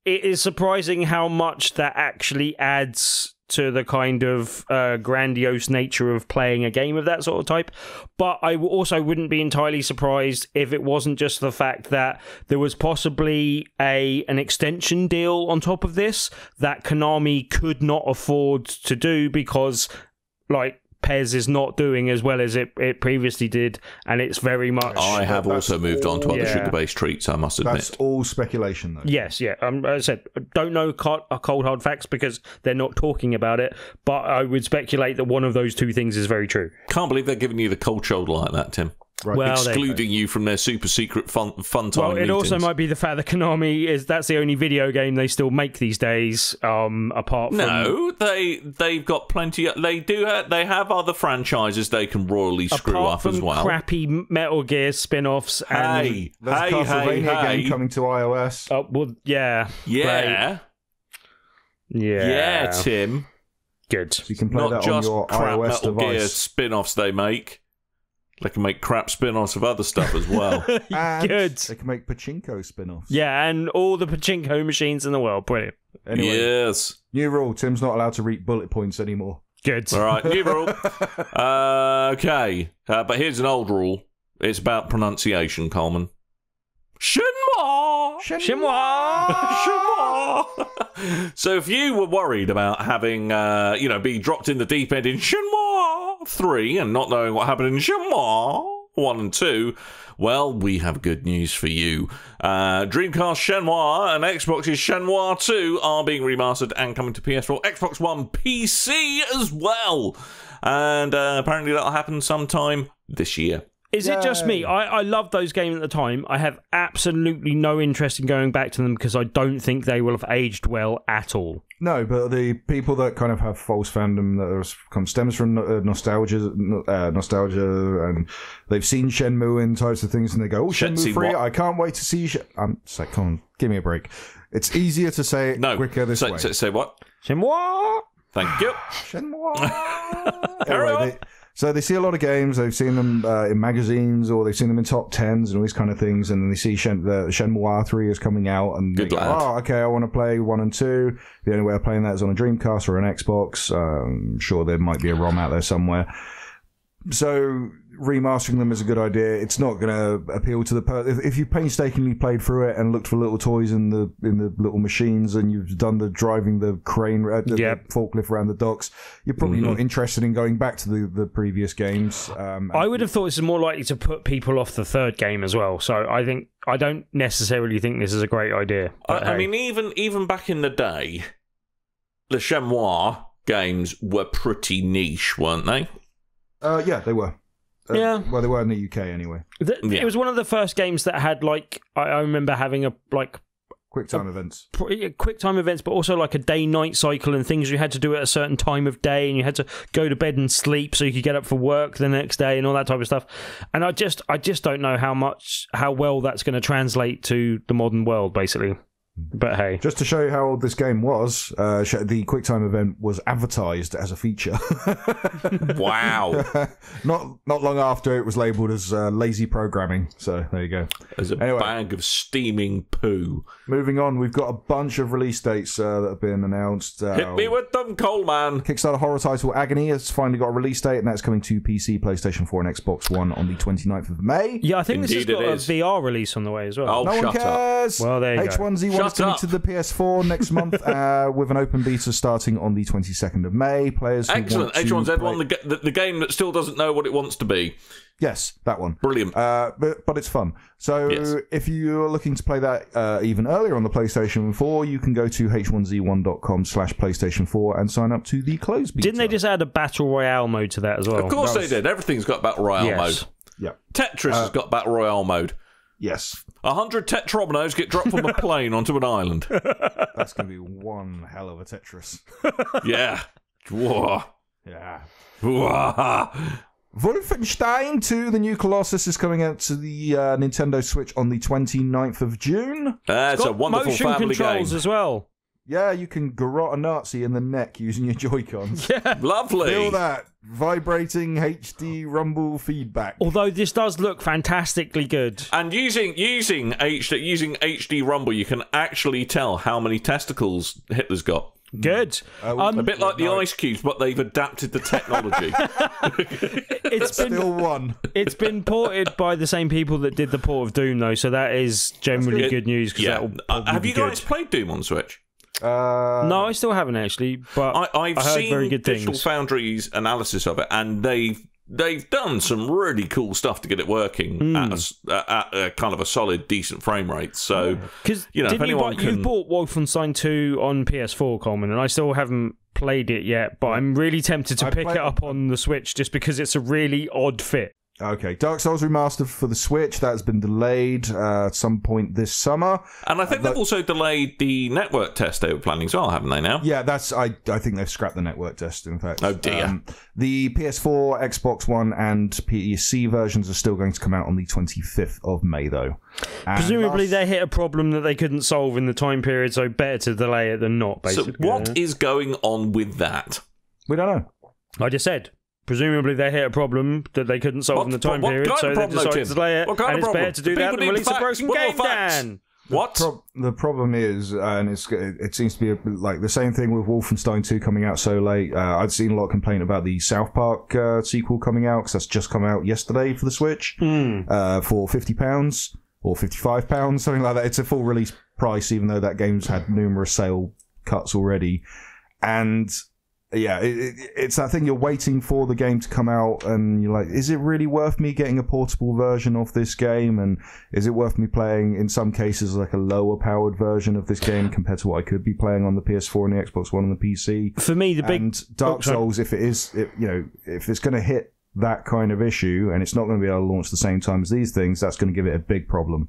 S5: It is surprising how much that actually adds to the kind of grandiose nature of playing a game of that sort of type. But I also wouldn't be entirely surprised if it wasn't just the fact that there was possibly an extension deal on top of this that Konami could not afford to do because, like, PES is not doing as well as it previously did, and it's very much...
S4: I have also moved on to other
S5: Yeah.
S4: sugar-based treats, I must admit.
S6: That's all speculation, though.
S5: Yes, yeah. As I said, don't know cold hard facts because they're not talking about it, but I would speculate that one of those two things is very true.
S4: Can't believe they're giving you the cold shoulder like that, Tim.
S6: Right.
S5: Well, there you go.
S4: Excluding you from their super secret fun time
S5: Well, it also
S4: meetings.
S5: might be the fact that Konami that's the only video game they still make these days. Apart from
S4: No, they've got plenty. They have other franchises they can royally screw
S5: apart
S4: up
S5: from
S4: as well.
S5: crappy Metal Gear spin-offs.
S4: Hey,
S6: There's a Castlevania game coming to iOS.
S5: Oh well, yeah,
S4: yeah, yeah, Tim.
S5: Good.
S6: So you can play
S4: Not
S6: that on
S4: just
S6: your
S4: crap
S6: iOS
S4: Metal Gear
S6: device.
S4: spin-offs they make. They can make crap spin-offs of other stuff as well.
S6: And
S5: Good.
S6: they can make pachinko spin-offs.
S5: Yeah, and all the pachinko machines in the world. Brilliant.
S6: Anyway,
S4: Yes.
S6: new rule: Tim's not allowed to read bullet points anymore.
S5: Good.
S4: All right, new rule. Okay, but here's an old rule. It's about pronunciation, Coleman. Shenmue! Shenmue! So if you were worried about having, being dropped in the deep end in Shenmue 3 and not knowing what happened in Shenmue 1 and 2, well, we have good news for you. Dreamcast Shenmue and Xbox's Shenmue 2 are being remastered and coming to PS4, Xbox One, PC as well. And apparently that'll happen sometime this year.
S5: Is it just me? I loved those games at the time. I have absolutely no interest in going back to them because I don't think they will have aged well at all.
S6: No, but the people that kind of have false fandom that stems from nostalgia, and they've seen Shenmue and types of things, and they go, "Oh, Shenmue 3! I can't wait to see." It's like, come on, give me a break. It's easier to say it quicker this way.
S4: Say what?
S5: Shenmue!
S4: Thank you.
S6: Shenmue.
S4: Carry on.
S6: So they see a lot of games. They've seen them in magazines, or they've seen them in top 10s and all these kind of things. And then they see Shenmue 3 is coming out, and they go, oh, okay, I want to play 1 and 2. The only way of playing that is on a Dreamcast or an Xbox. I'm sure there might be a ROM out there somewhere. So remastering them is a good idea. It's not going to appeal to the if you painstakingly played through it and looked for little toys in the little machines, and you've done the driving the crane, the forklift around the docks, you're probably not interested in going back to the previous games.
S5: I would have thought this is more likely to put people off the third game as well. So I don't necessarily think this is a great idea.
S4: I mean, even back in the day, the Shenmue games were pretty niche, weren't they?
S6: Yeah, they were. Well, they were in the UK anyway.
S5: It was one of the first games that had, like, I remember having a, like...
S6: QuickTime events.
S5: QuickTime events, but also like a day-night cycle and things you had to do at a certain time of day, and you had to go to bed and sleep so you could get up for work the next day and all that type of stuff. And I just don't know how well that's going to translate to the modern world, basically. But hey.
S6: Just to show you how old this game was, the QuickTime event was advertised as a feature.
S4: Wow.
S6: Not long after it was labelled as lazy programming. So there you go.
S4: As a bag of steaming poo.
S6: Moving on, we've got a bunch of release dates that have been announced.
S4: Hit me with them, Coleman.
S6: Kickstarter horror title Agony has finally got a release date, and that's coming to PC, PlayStation 4 and Xbox One on the 29th of May.
S5: Yeah, I think this has got a VR release on the way as well.
S4: Oh,
S6: no one cares.
S5: Well, there you go.
S6: H1Z1 is coming to the PS4 next month with an open beta starting on the 22nd of May. Players
S4: excellent. H1Z1, the game that still doesn't know what it wants to be.
S6: Yes, that one.
S4: Brilliant.
S6: But it's fun. So if you're looking to play that even earlier on the PlayStation 4, you can go to h1z1.com/PlayStation 4 and sign up to the closed beta.
S5: Didn't they just add a Battle Royale mode to that as well?
S4: Of course they did. Everything's got Battle Royale mode.
S6: Yeah.
S4: Tetris has got Battle Royale mode.
S6: Yes.
S4: 100 Tetrominoes get dropped from a plane onto an island.
S6: That's going to be one hell of a Tetris.
S4: Yeah. Whoa.
S6: Yeah.
S4: Whoa.
S6: Wolfenstein 2, the new Colossus, is coming out to the Nintendo Switch on the 29th of June.
S4: It's a wonderful family game.
S5: Motion controls as well.
S6: Yeah, you can garrote a Nazi in the neck using your Joy-Cons.
S5: Yeah.
S4: Lovely.
S6: Feel that vibrating HD rumble feedback.
S5: Although this does look fantastically good.
S4: And using HD rumble, you can actually tell how many testicles Hitler's got.
S5: Good.
S4: A bit like the ice cubes, but they've adapted the technology.
S6: Still one.
S5: It's been ported by the same people that did the port of Doom, though, so that is generally good news.
S4: Yeah. Have you guys played Doom on Switch?
S5: No, I still haven't actually, but
S4: I've
S5: heard
S4: seen
S5: very good
S4: Digital
S5: things.
S4: Foundry's analysis of it, and they've done some really cool stuff to get it working at a kind of a solid, decent frame rate. So,
S5: because
S4: if anyone
S5: you bought Wolfenstein 2 on PS4, Coleman, and I still haven't played it yet, but I'm really tempted to pick it up on the Switch just because it's a really odd fit.
S6: Okay, Dark Souls Remastered for the Switch, that has been delayed at some point this summer.
S4: And I think they've also delayed the network test they were planning as well, haven't they now?
S6: Yeah, I think they've scrapped the network test, in fact.
S4: Oh dear.
S6: The PS4, Xbox One and PC versions are still going to come out on the 25th of May, though. And
S5: presumably they hit a problem that they couldn't solve in the time period, so better to delay it than not, basically.
S4: So what is going on with that?
S6: We don't know.
S5: I just said... Presumably they hit a problem that they couldn't solve in the time period, so they decided to delay it, and it's better to do that than release a broken game, Dan!
S4: What?
S6: The problem is, and it seems to be like the same thing with Wolfenstein 2 coming out so late. I've seen a lot of complaint about the South Park sequel coming out, because that's just come out yesterday for the Switch, for £50 or £55, something like that. It's a full release price, even though that game's had numerous sale cuts already. And... yeah, it's that thing you're waiting for the game to come out, and you're like, is it really worth me getting a portable version of this game? And is it worth me playing, in some cases, like a lower powered version of this game compared to what I could be playing on the PS4 and the Xbox One and the PC?
S5: For me,
S6: Dark Souls, if it's going to hit that kind of issue, and it's not going to be able to launch the same time as these things, that's going to give it a big problem.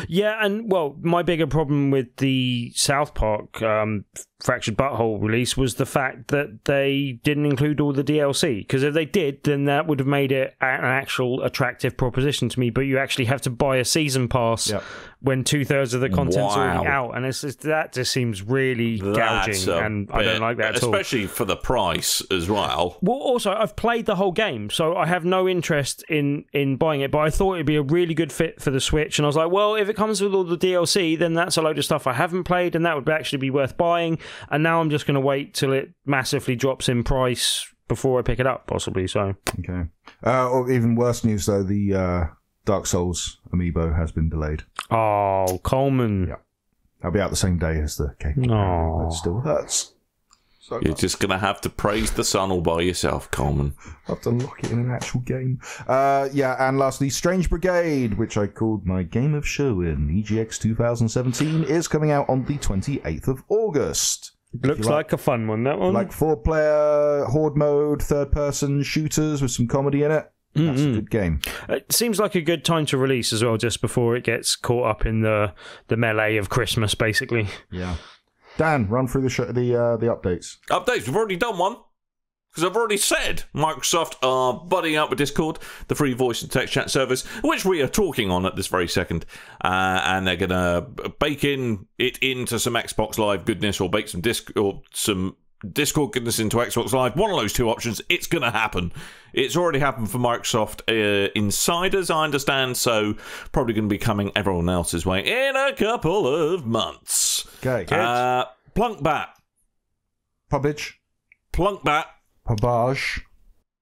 S5: Yeah, and well, my bigger problem with the South Park Fractured Butthole release was the fact that they didn't include all the DLC. Because if they did, then that would have made it an actual attractive proposition to me. But you actually have to buy a season pass when 2/3 of the content's already out, and that just seems really gouging, and I don't like that at all.
S4: Especially for the price as well.
S5: Well, also, I've played the whole game, so I have no interest in buying it, but I thought it'd be a really good fit for the Switch, and I was like, well, if it comes with all the DLC, then that's a load of stuff I haven't played, and that would actually be worth buying, and now I'm just going to wait till it massively drops in price before I pick it up, possibly, so.
S6: Okay. Or even worse news, though, the Dark Souls amiibo has been delayed.
S5: Oh, Coleman.
S6: Yeah. That'll be out the same day as the game.
S5: No.
S6: But it still hurts. So
S4: You're just going to have to praise the sun all by yourself, Coleman.
S6: I have to lock it in an actual game. And lastly, Strange Brigade, which I called my game of show in EGX 2017, is coming out on the 28th of August.
S5: Looks like a fun one, that one.
S6: Like 4-player, horde mode, third-person shooters with some comedy in it. That's a good game.
S5: It seems like a good time to release as well, just before it gets caught up in the melee of Christmas, basically.
S6: Yeah. Dan, run through the updates.
S4: Updates, we've already done one. Because I've already said Microsoft are buddying up with Discord, the free voice and text chat service, which we are talking on at this very second. And they're going to bake it into some Xbox Live goodness, or bake some Discord goodness into Xbox Live. One of those two options. It's going to happen. It's already happened for Microsoft insiders, I understand, so probably going to be coming everyone else's way in a couple of months.
S6: Okay.
S4: Plunkbat.
S6: Publish.
S4: Plunkbat.
S6: Pabage.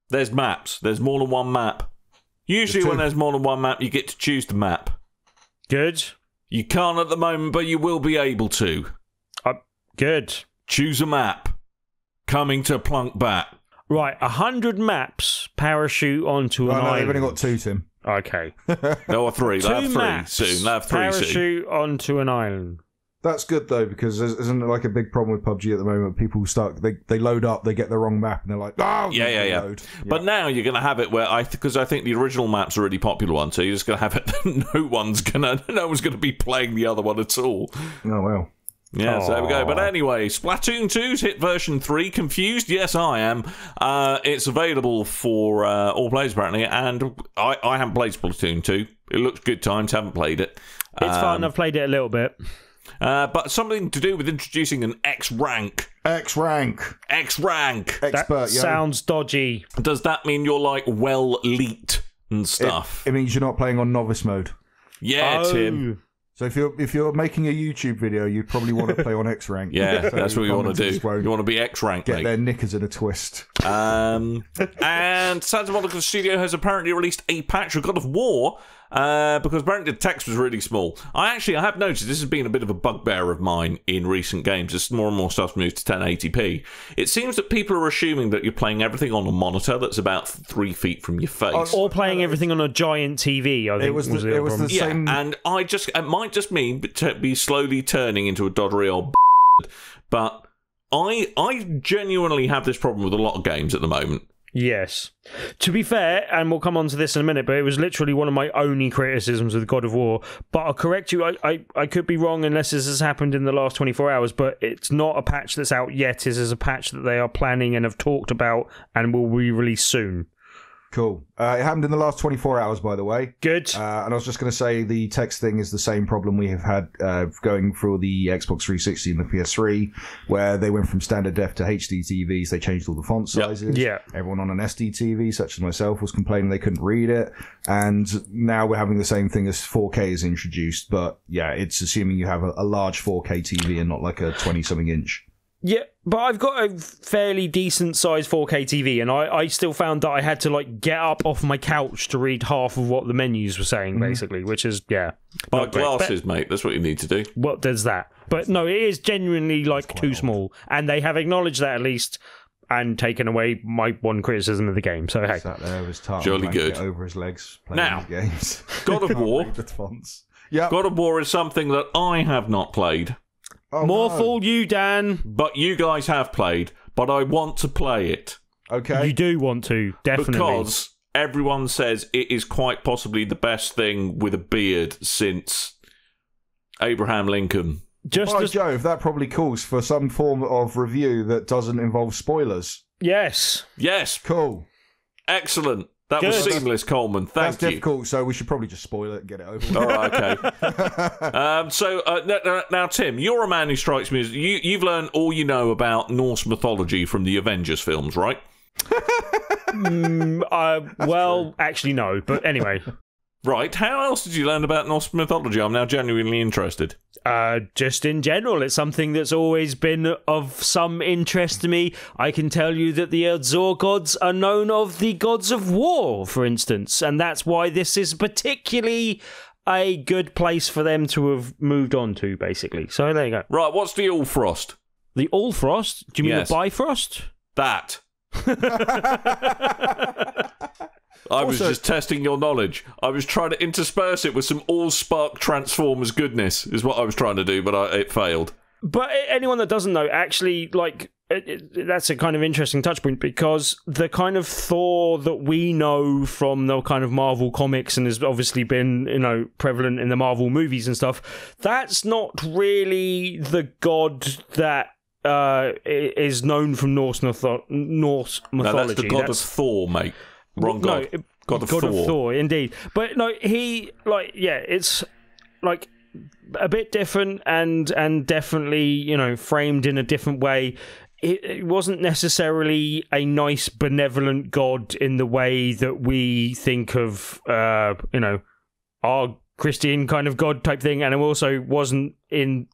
S4: There's maps. There's more than one map. Usually when there's more than one map, you get to choose the map.
S5: Good.
S4: You can't at the moment, but you will be able to.
S5: Good.
S4: Choose a map. Coming to Plunkbat.
S5: Right, 100 maps parachute onto an island.
S6: They've only got 2, Tim.
S5: Okay.
S4: No, or 3. They'll have 3
S5: maps
S4: soon. They'll have 3 soon.
S5: Parachute onto an island.
S6: That's good, though, because isn't it like a big problem with PUBG at the moment? People start, they load up, they get the wrong map, and they're like, oh,
S4: yeah.
S6: Load.
S4: But now you're going to have it where, because I think the original map's a really popular one, so you're just going to have it that no one's going to be playing the other one at all.
S6: Oh, well.
S4: Yeah, so there we go. But anyway, Splatoon 2's hit version 3. Confused? Yes, I am. It's available for all players, apparently, and I haven't played Splatoon 2. It looks good times, haven't played it.
S5: It's fun, I've played it a little bit.
S4: But something to do with introducing an X rank.
S6: X-rank.
S5: Expert, sounds dodgy.
S4: Does that mean you're like well-leaked and stuff?
S6: It means you're not playing on novice mode.
S4: Yeah, Tim.
S6: So if you're making a YouTube video, you'd probably want to play on X-rank.
S4: Yeah,
S6: so
S4: that's what you want to do. You want to be X-rank,
S6: Get their knickers in a twist.
S4: And Santa Monica Studio has apparently released a patch of God of War, because apparently the text was really small. I have noticed this has been a bit of a bugbear of mine in recent games as more and more stuff moves to 1080p. It seems that people are assuming that you're playing everything on a monitor that's about 3 feet from your face.
S5: Or playing everything on a giant TV, I think.
S6: It was the same...
S4: and it might just mean to be slowly turning into a doddery old but I genuinely have this problem with a lot of games at the moment.
S5: Yes. To be fair, and we'll come on to this in a minute, but it was literally one of my only criticisms with God of War. But I'll correct you, I could be wrong unless this has happened in the last 24 hours, but it's not a patch that's out yet. This is a patch that they are planning and have talked about and will be released soon.
S6: Cool. It happened in the last 24 hours, by the way.
S5: Good.
S6: And I was just going to say the text thing is the same problem we have had going through the Xbox 360 and the PS3, where they went from standard def to HD TVs. They changed all the font sizes.
S5: Yeah.
S6: Everyone on an SD TV, such as myself, was complaining they couldn't read it. And now we're having the same thing as 4K is introduced. But yeah, it's assuming you have a large 4K TV and not like a 20-something inch.
S5: Yeah, but I've got a fairly decent sized 4K TV, and I still found that I had to like get up off my couch to read half of what the menus were saying, basically, which is,
S4: Buy glasses, mate. That's what you need to do.
S5: Well, there's that. But no, it is genuinely like too small, and they have acknowledged that at least and taken away my one criticism of the game. So hey,
S6: sat there with his tongue
S4: jolly good
S6: over his legs playing
S4: now
S6: his games.
S4: God of War.
S6: The fonts. Yeah,
S4: God of War is something that I have not played.
S6: Oh,
S5: more
S6: no.
S5: fool you, Dan.
S4: But you guys have played, but I want to play it.
S6: Okay.
S5: You do want to, definitely.
S4: Because everyone says it is quite possibly the best thing with a beard since Abraham Lincoln.
S6: By Jove, that probably calls for some form of review that doesn't involve spoilers.
S5: Yes.
S6: Cool.
S4: Excellent. That was seamless, Coleman. Thank you.
S6: That's difficult, so we should probably just spoil it and get it over with.
S4: All right, okay. Now, Tim, you're a man who strikes me as... You've learned all you know about Norse mythology from the Avengers films, right?
S5: Well, actually, no. But anyway.
S4: Right. How else did you learn about Norse mythology? I'm now genuinely interested.
S5: Just in general, it's something that's always been of some interest to me. I can tell you that the Azor gods are known of the gods of war, for instance, and that's why this is particularly a good place for them to have moved on to, basically. So there you go.
S4: Right, what's the Allfrost?
S5: The Allfrost? Do you mean
S4: Yes.
S5: the Bifrost?
S4: That. I was just testing your knowledge. I was trying to intersperse it with some Allspark Transformers goodness, is what I was trying to do, but it failed.
S5: But anyone that doesn't know, actually, like, that's a kind of interesting touch point, because the kind of Thor that we know from the kind of Marvel comics and has obviously been, prevalent in the Marvel movies and stuff, that's not really the god that is known from Norse mythology.
S4: No, that's the god of Thor, mate. Wrong god.
S5: No,
S4: God of
S5: Thor, indeed. But no, it's like a bit different and definitely, framed in a different way. It wasn't necessarily a nice, benevolent god in the way that we think of, our Christian kind of god type thing, and it also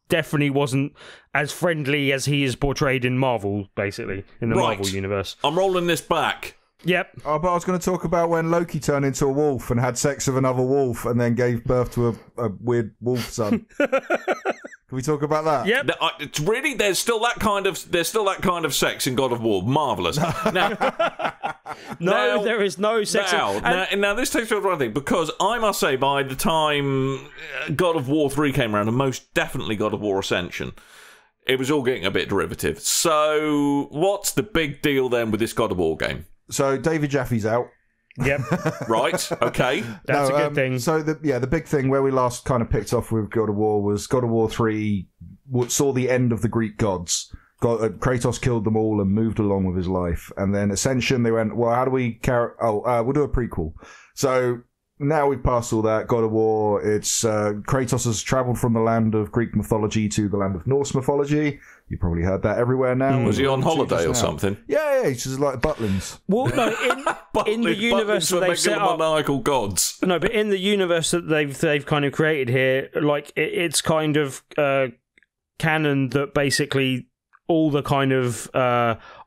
S5: definitely wasn't as friendly as he is portrayed in Marvel, basically, in the Marvel universe.
S4: I'm rolling this back.
S5: Yep.
S6: Oh, but I was going to talk about when Loki turned into a wolf and had sex with another wolf and then gave birth to a weird wolf son. Can we talk about that?
S5: Yep.
S4: It's really, there's still that kind of sex in God of War. Marvellous. Now,
S5: there is no sex.
S4: Now, this takes me to one thing, because I must say, by the time God of War 3 came around, and most definitely God of War Ascension, it was all getting a bit derivative. So, what's the big deal then with this God of War game?
S6: So David Jaffe's out.
S5: Yep.
S4: Right. Okay.
S5: That's a good thing.
S6: So the big thing where we last kind of picked off with God of War was God of War 3 saw the end of the Greek gods. Kratos killed them all and moved along with his life. And then Ascension, they went, well, how do we we'll do a prequel. So now we've passed all that. God of War, it's Kratos has travelled from the land of Greek mythology to the land of Norse mythology. You probably heard that everywhere now.
S4: Was he on holiday or something?
S6: Yeah, he's just like Butlins.
S5: Well, no, in the universe that they've set up,
S4: maniacal gods.
S5: No, but in the universe that they've kind of created here, like it's kind of canon that basically all the kind of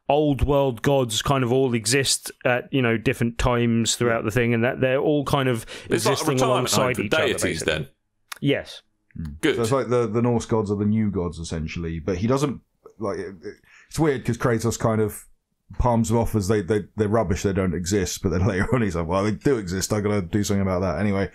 S5: old world gods kind of all exist at different times throughout the thing, and that they're all kind of existing alongside each other. Basically.
S4: Then,
S5: yes.
S4: Good.
S6: So it's like the Norse gods are the new gods, essentially. But he doesn't, like... It's weird, because Kratos kind of palms them off as they're rubbish, they don't exist. But then later on he's like, well, they do exist, I gotta do something about that. Anyway.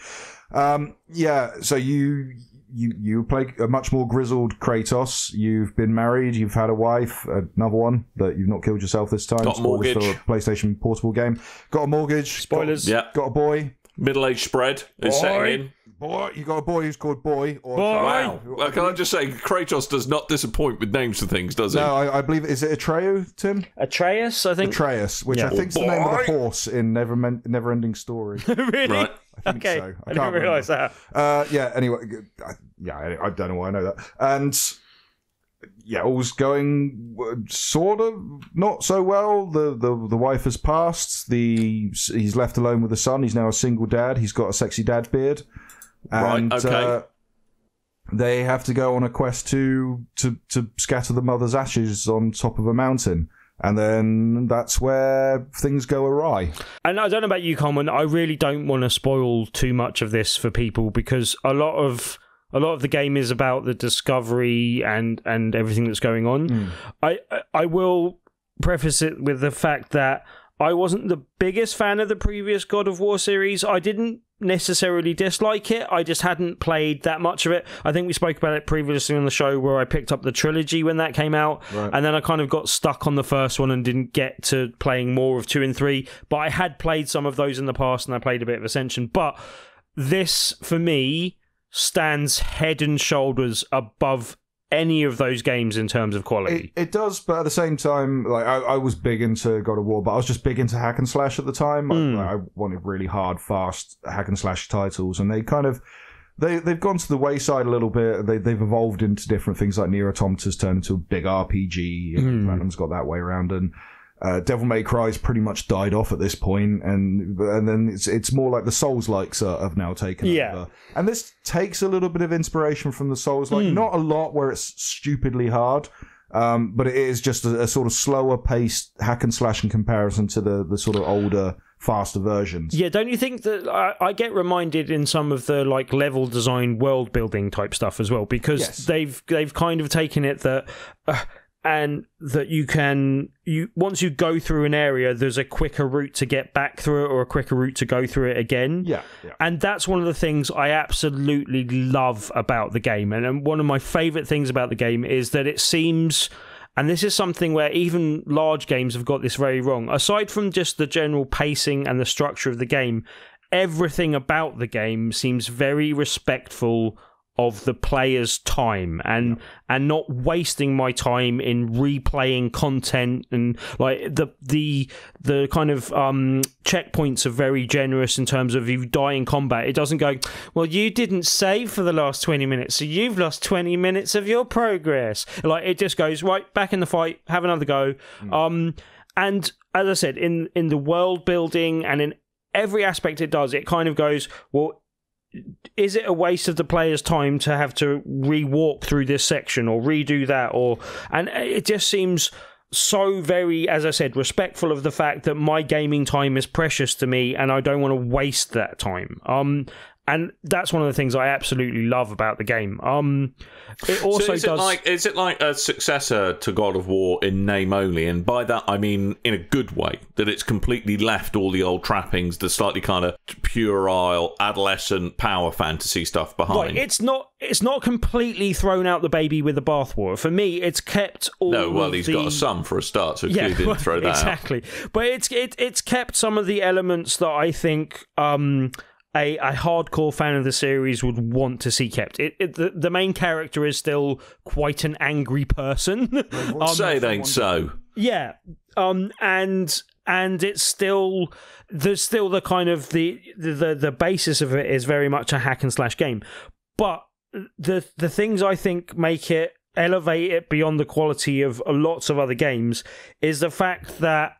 S6: So you play a much more grizzled Kratos. You've been married, you've had a wife, another one, but you've not killed yourself this time.
S4: Got a mortgage.
S6: For a PlayStation Portable game. Got a mortgage.
S5: Spoilers.
S6: Got a boy.
S4: Middle-aged spread is setting in.
S6: Boy, you got a boy who's called Boy.
S4: Wow. Well, can I just say, Kratos does not disappoint with names for things, does he?
S6: No, I believe, is it Atreyu, Tim?
S5: Atreus, I think.
S6: Atreus, which I think's the name of the horse in Never-Ending Story.
S5: Really?
S4: Right.
S6: I think so.
S5: I didn't realise that.
S6: Anyway, I don't know why I know that. And all's going sort of not so well. The wife has passed. He's left alone with the son. He's now a single dad. He's got a sexy dad beard. And,
S4: right. Okay.
S6: They have to go on a quest to scatter the mother's ashes on top of a mountain. And then that's where things go awry.
S5: And I don't know about you, Coleman. I really don't want to spoil too much of this for people, because a lot of the game is about the discovery and everything that's going on. I will preface it with the fact that I wasn't the biggest fan of the previous God of War series. I didn't necessarily dislike it. I just hadn't played that much of it. I think we spoke about it previously on the show, where I picked up the trilogy when that came out, right. And then I kind of got stuck on the first one and didn't get to playing more of 2 and 3. But I had played some of those in the past, and I played a bit of Ascension. But this, for me, stands head and shoulders above any of those games in terms of quality.
S6: It does, but at the same time, like I was big into God of War, but I was just big into hack and slash at the time. I wanted really hard, fast hack and slash titles, and they kind of they've gone to the wayside a little bit. They've evolved into different things, like Nier Automata's turned into a big RPG. Platinum's got that way around, and Devil May Cry's pretty much died off at this point, and then it's more like the Souls-likes have now taken over. And this takes a little bit of inspiration from the Souls-like, not a lot where it's stupidly hard, but it is just a sort of slower paced hack and slash in comparison to the sort of older, faster versions.
S5: Yeah, don't you think that I get reminded in some of the like level design, world building type stuff as well, because they've kind of taken it that. And that once you go through an area, there's a quicker route to get back through it or a quicker route to go through it again.
S6: Yeah.
S5: And that's one of the things I absolutely love about the game. And one of my favourite things about the game is that it seems, and this is something where even large games have got this very wrong, aside from just the general pacing and the structure of the game, everything about the game seems very respectful of the player's time and not wasting my time in replaying content, and like the kind of checkpoints are very generous in terms of if you die in combat, it doesn't go, well, you didn't save for the last 20 minutes, so you've lost 20 minutes of your progress. Like, it just goes right back in the fight, have another go. And as I said, in the world building and in every aspect it does, it kind of goes, well, is it a waste of the player's time to have to re-walk through this section or redo that? And it just seems so very, as I said, respectful of the fact that my gaming time is precious to me and I don't want to waste that time. And that's one of the things I absolutely love about the game. It also
S4: is it like a successor to God of War in name only? And by that I mean in a good way, that it's completely left all the old trappings, the slightly kind of puerile, adolescent power fantasy stuff behind.
S5: Right, it's not completely thrown out the baby with the bathwater. For me, it's kept all.
S4: No, well, he's got a son for a start, so he didn't throw that
S5: exactly. Out. But it's kept some of the elements that I think. A hardcore fan of the series would want to see kept. The main character is still quite an angry person.
S4: Say it ain't so.
S5: Yeah, and it's still there's still the kind of the basis of it is very much a hack and slash game, but the things I think make it elevate it beyond the quality of lots of other games is the fact that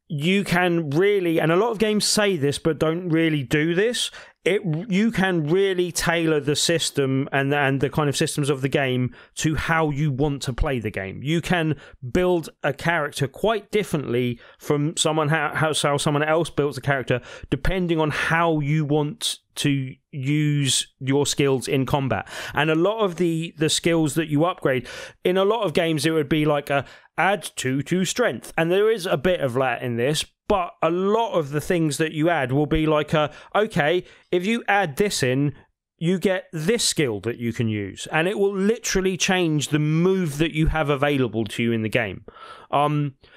S5: you can really, and a lot of games say this but don't really do this, you can really tailor the system and the kind of systems of the game to how you want to play the game. You can build a character quite differently from how someone else builds a character, depending on how you want to use your skills in combat. And a lot of the skills that you upgrade, in a lot of games it would be like a add 2 to strength, and there is a bit of that in this, but a lot of the things that you add will be like okay, if you add this in, you get this skill that you can use, and it will literally change the move that you have available to you in the game.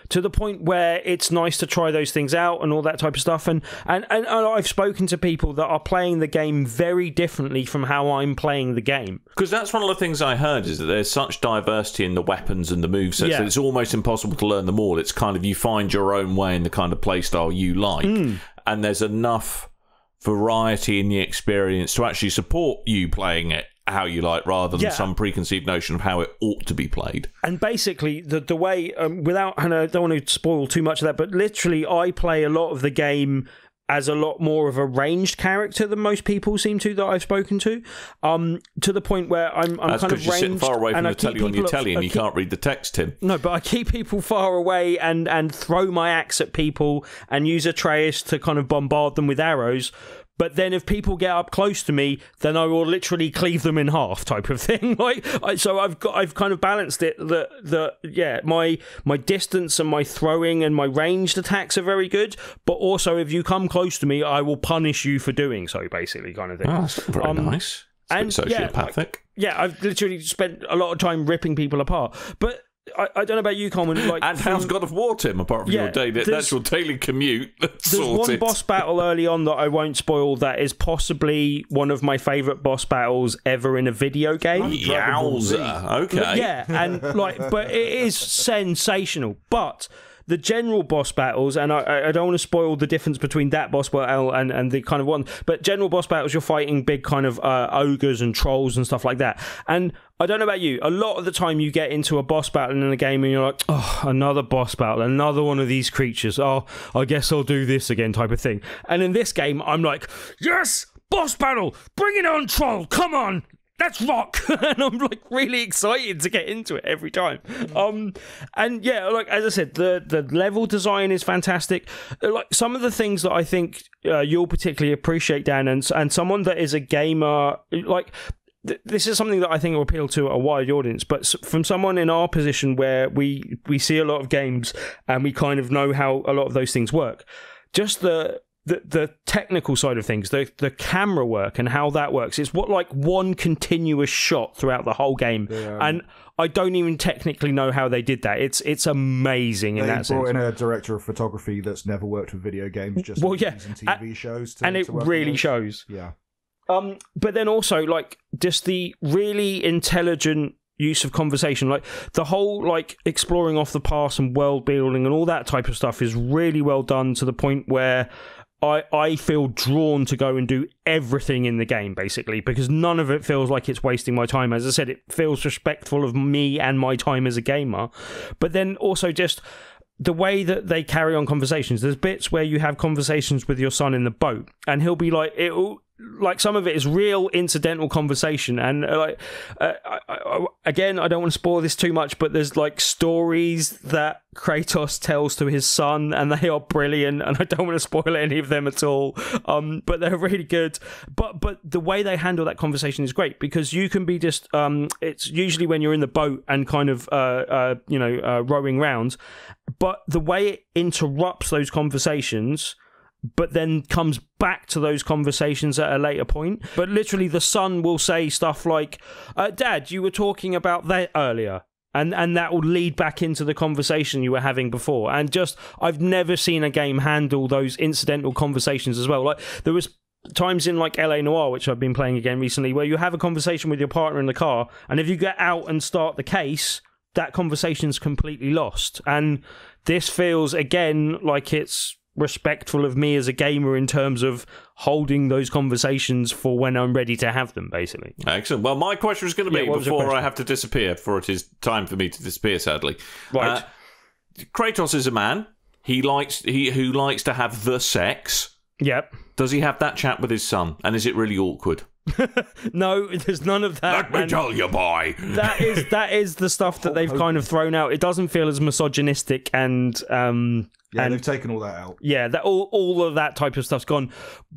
S5: To the point where it's nice to try those things out and all that type of stuff. And I've spoken to people that are playing the game very differently from how I'm playing the game.
S4: Because that's one of the things I heard, is that there's such diversity in the weapons and the movesets that it's almost impossible to learn them all. It's kind of, you find your own way in the kind of playstyle you like. And there's enough variety in the experience to actually support you playing it how you like, rather than some preconceived notion of how it ought to be played. And
S5: basically, the way, without, and I don't want to spoil too much of that, but literally I play a lot of the game as a lot more of a ranged character than most people seem to that I've spoken to the point where I'm kind of ranged. That's because you're sitting far away from the telly on your telly and you can't read the text, Tim. No, but I keep people far away and throw my axe at people and use Atreus to kind of bombard them with arrows. But then if people get up close to me, then I will literally cleave them in half, type of thing. So I've kind of balanced it that my distance and my throwing and my ranged attacks are very good, but also if you come close to me, I will punish you for doing so, basically, kind of thing.
S4: Oh, that's very nice. It's a bit sociopathic.
S5: I've literally spent a lot of time ripping people apart. But I don't know about you, Coleman. Like,
S4: and how's God of War, Tim, apart from your actual daily commute?
S5: There's one boss battle early on that I won't spoil that is possibly one of my favourite boss battles ever in a video game.
S4: Yowza. Okay.
S5: Yeah, and but it is sensational. But the general boss battles, and I don't want to spoil the difference between that boss battle and the kind of one, but general boss battles, you're fighting big kind of ogres and trolls and stuff like that. And I don't know about you, a lot of the time you get into a boss battle in a game and you're like, oh, another boss battle, another one of these creatures. Oh, I guess I'll do this again type of thing. And in this game, I'm like, yes, boss battle, bring it on, troll, come on. Let's rock. And I'm like really excited to get into it every time. And yeah, like as I said, the level design is fantastic. Like some of the things that I think you'll particularly appreciate, Dan, and someone that is a gamer, like this is something that I think will appeal to a wide audience, but from someone in our position where we see a lot of games and we kind of know how a lot of those things work, just the technical side of things, the camera work and how that works, it's what like one continuous shot throughout the whole game. And I don't even technically know how they did that. It's amazing in that sense. They brought
S6: in a director of photography that's never worked with video games, just and TV shows.
S5: And it really shows.
S6: Yeah.
S5: But then also like just the really intelligent use of conversation, like the whole like exploring off the past and world building and all that type of stuff is really well done to the point where I feel drawn to go and do everything in the game, basically, because none of it feels like it's wasting my time. As I said, it feels respectful of me and my time as a gamer. But then also just the way that they carry on conversations. There's bits where you have conversations with your son in the boat, and he'll be like, like some of it is real incidental conversation, and again, I don't want to spoil this too much, but there's like stories that Kratos tells to his son, and they are brilliant, and I don't want to spoil any of them at all, but they're really good. But the way they handle that conversation is great, because you can be just it's usually when you're in the boat and kind of rowing round, but the way it interrupts those conversations but then comes back to those conversations at a later point. But literally the son will say stuff like, Dad, you were talking about that earlier. And that will lead back into the conversation you were having before. And just, I've never seen a game handle those incidental conversations as well. Like, there was times in like LA Noire, which I've been playing again recently, where you have a conversation with your partner in the car, and if you get out and start the case, that conversation's completely lost. And this feels, again, like it's respectful of me as a gamer in terms of holding those conversations for when I'm ready to have them, basically.
S4: Excellent. Well, my question was going to be, before I have to disappear, before it is time for me to disappear, sadly.
S5: Right.
S4: Kratos is a man. Who likes to have the sex.
S5: Yep.
S4: Does he have that chat with his son? And is it really awkward?
S5: No, there's none of that.
S3: Let me tell you, boy.
S5: That is the stuff that they've kind of thrown out. It doesn't feel as misogynistic and
S6: they've taken all that out.
S5: Yeah, that all of that type of stuff's gone.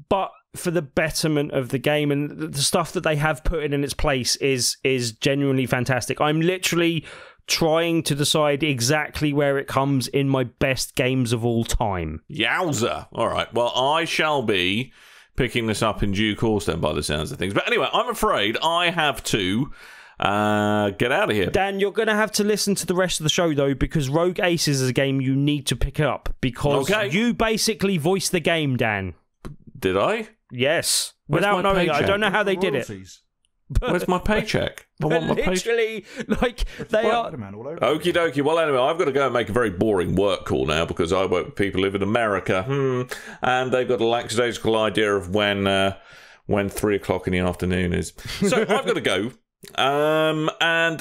S5: But for the betterment of the game, and the stuff that they have put in its place is genuinely fantastic. I'm literally trying to decide exactly where it comes in my best games of all time.
S4: Yowza. All right. Well, I shall be picking this up in due course then, by the sounds of things. But anyway, I'm afraid I have to get out of here.
S5: Dan, you're going to have to listen to the rest of the show, though, because Rouge Aces is a game you need to pick up, because you basically voiced the game, Dan.
S4: Did I?
S5: Yes. Without knowing it. I don't know how they did it.
S4: Where's my paycheck? I want my
S5: literally, like, they are...
S4: Okie dokie. Well, anyway, I've got to go and make a very boring work call now, because I work with people who live in America, and they've got a lackadaisical idea of when 3 o'clock in the afternoon is. So I've got to go. And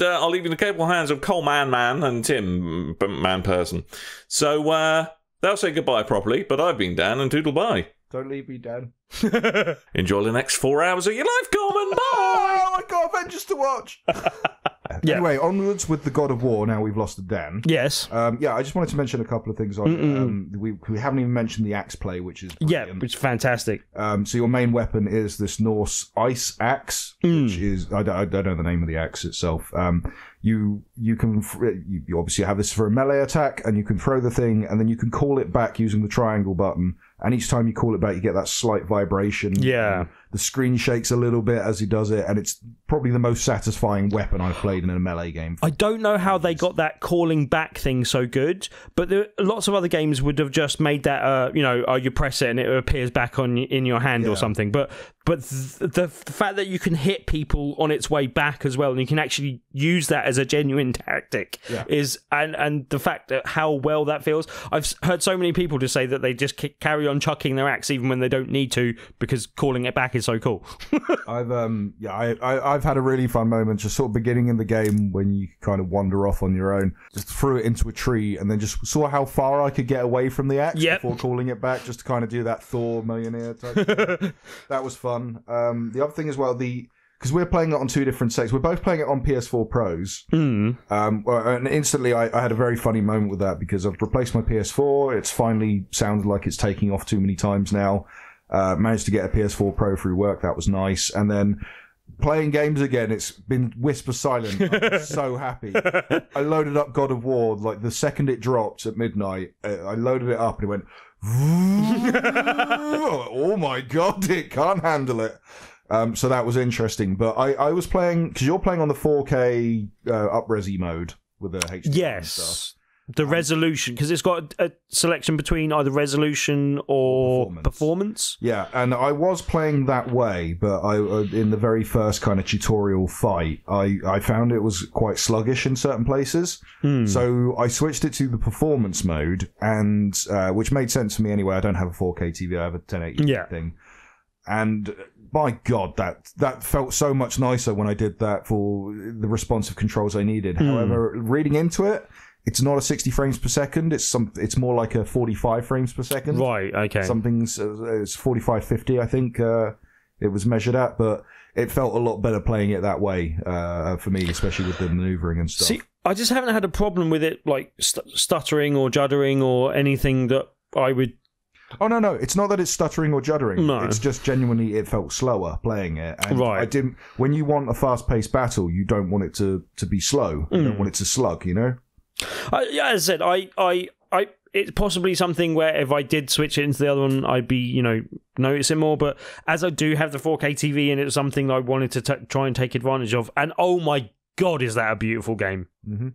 S4: I'll leave you in the capable hands of Coleman Man and Tim Man Person. So they'll say goodbye properly, but I've been Dan, and toodle bye.
S6: Don't leave me, Dan.
S4: Enjoy the next 4 hours of your life, Coleman. Bye!
S6: Oh, I got Avengers to watch. Anyway, onwards with the God of War. Now we've lost the Dan.
S5: Yes.
S6: I just wanted to mention a couple of things. We haven't even mentioned the axe play, which is brilliant.
S5: Yeah, which is fantastic.
S6: So your main weapon is this Norse ice axe, which is I don't know the name of the axe itself. You obviously have this for a melee attack, and you can throw the thing, and then you can call it back using the triangle button, and each time you call it back, you get that slight vibration.
S5: Yeah.
S6: The screen shakes a little bit as he does it, and it's probably the most satisfying weapon I've played in a melee game.
S5: I don't know how they got that calling back thing so good, but lots of other games would have just made that, you press it and it appears back in your hand or something. But the fact that you can hit people on its way back as well, and you can actually use that as a genuine tactic is, and the fact that how well that feels. I've heard so many people just say that they just carry on chucking their axe even when they don't need to, because calling it back is so cool.
S6: I've had a really fun moment just sort of beginning in the game when you kind of wander off on your own. Just threw it into a tree and then just saw how far I could get away from the axe before calling it back, just to kind of do that Thor millionaire type thing. That was fun. The other thing as well, because we're playing it on two different settings. We're both playing it on PS4 Pros. And instantly I had a very funny moment with that, because I've replaced my PS4. It's finally sounded like it's taking off too many times now. Managed to get a PS4 Pro through work. That was nice. And then playing games again, it's been whisper silent. I'm so happy. I loaded up God of War, like the second it dropped at midnight, I loaded it up and it went, oh my God, it can't handle it. So that was interesting. But I was playing, because you're playing on the 4K up-resi mode with the HD and stuff.
S5: The resolution, because it's got a selection between either resolution or performance. Yeah,
S6: and I was playing that way, but in the very first kind of tutorial fight, I found it was quite sluggish in certain places. So I switched it to the performance mode, and which made sense for me anyway. I don't have a 4K TV, I have a 1080 thing. And my God, that felt so much nicer when I did that for the responsive controls I needed. However, reading into it, it's not a 60 frames per second. It's more like a 45 frames per second.
S5: Right, okay.
S6: It's 45, 50, I think it was measured at, but it felt a lot better playing it that way for me, especially with the maneuvering and stuff.
S5: See, I just haven't had a problem with it, like stuttering or juddering or anything that I would...
S6: Oh, no. It's not that it's stuttering or juddering. No. It's just genuinely it felt slower playing it. And I didn't... When you want a fast-paced battle, you don't want it to be slow. You don't want it to slug, you know?
S5: As I said, it's possibly something where if I did switch it into the other one, I'd be, noticing more. But as I do have the 4K TV, and it's something that I wanted to try and take advantage of. And oh my God, is that a beautiful game? Mm-hmm.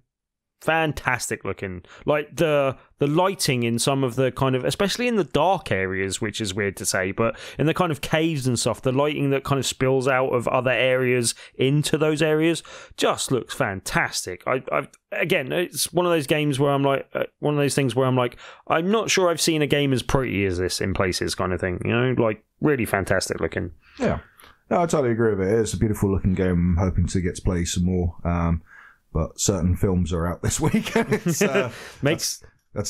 S5: Fantastic looking. Like the lighting in some of the kind of, especially in the dark areas, which is weird to say, but in the kind of caves and stuff, the lighting that kind of spills out of other areas into those areas just looks fantastic. Again, it's one of those games where I'm like, I'm not sure I've seen a game as pretty as this in places, kind of thing. Like really fantastic looking.
S6: Yeah, no, I totally agree with it. It's a beautiful looking game. I'm hoping to get to play some more. But certain films are out this week. That's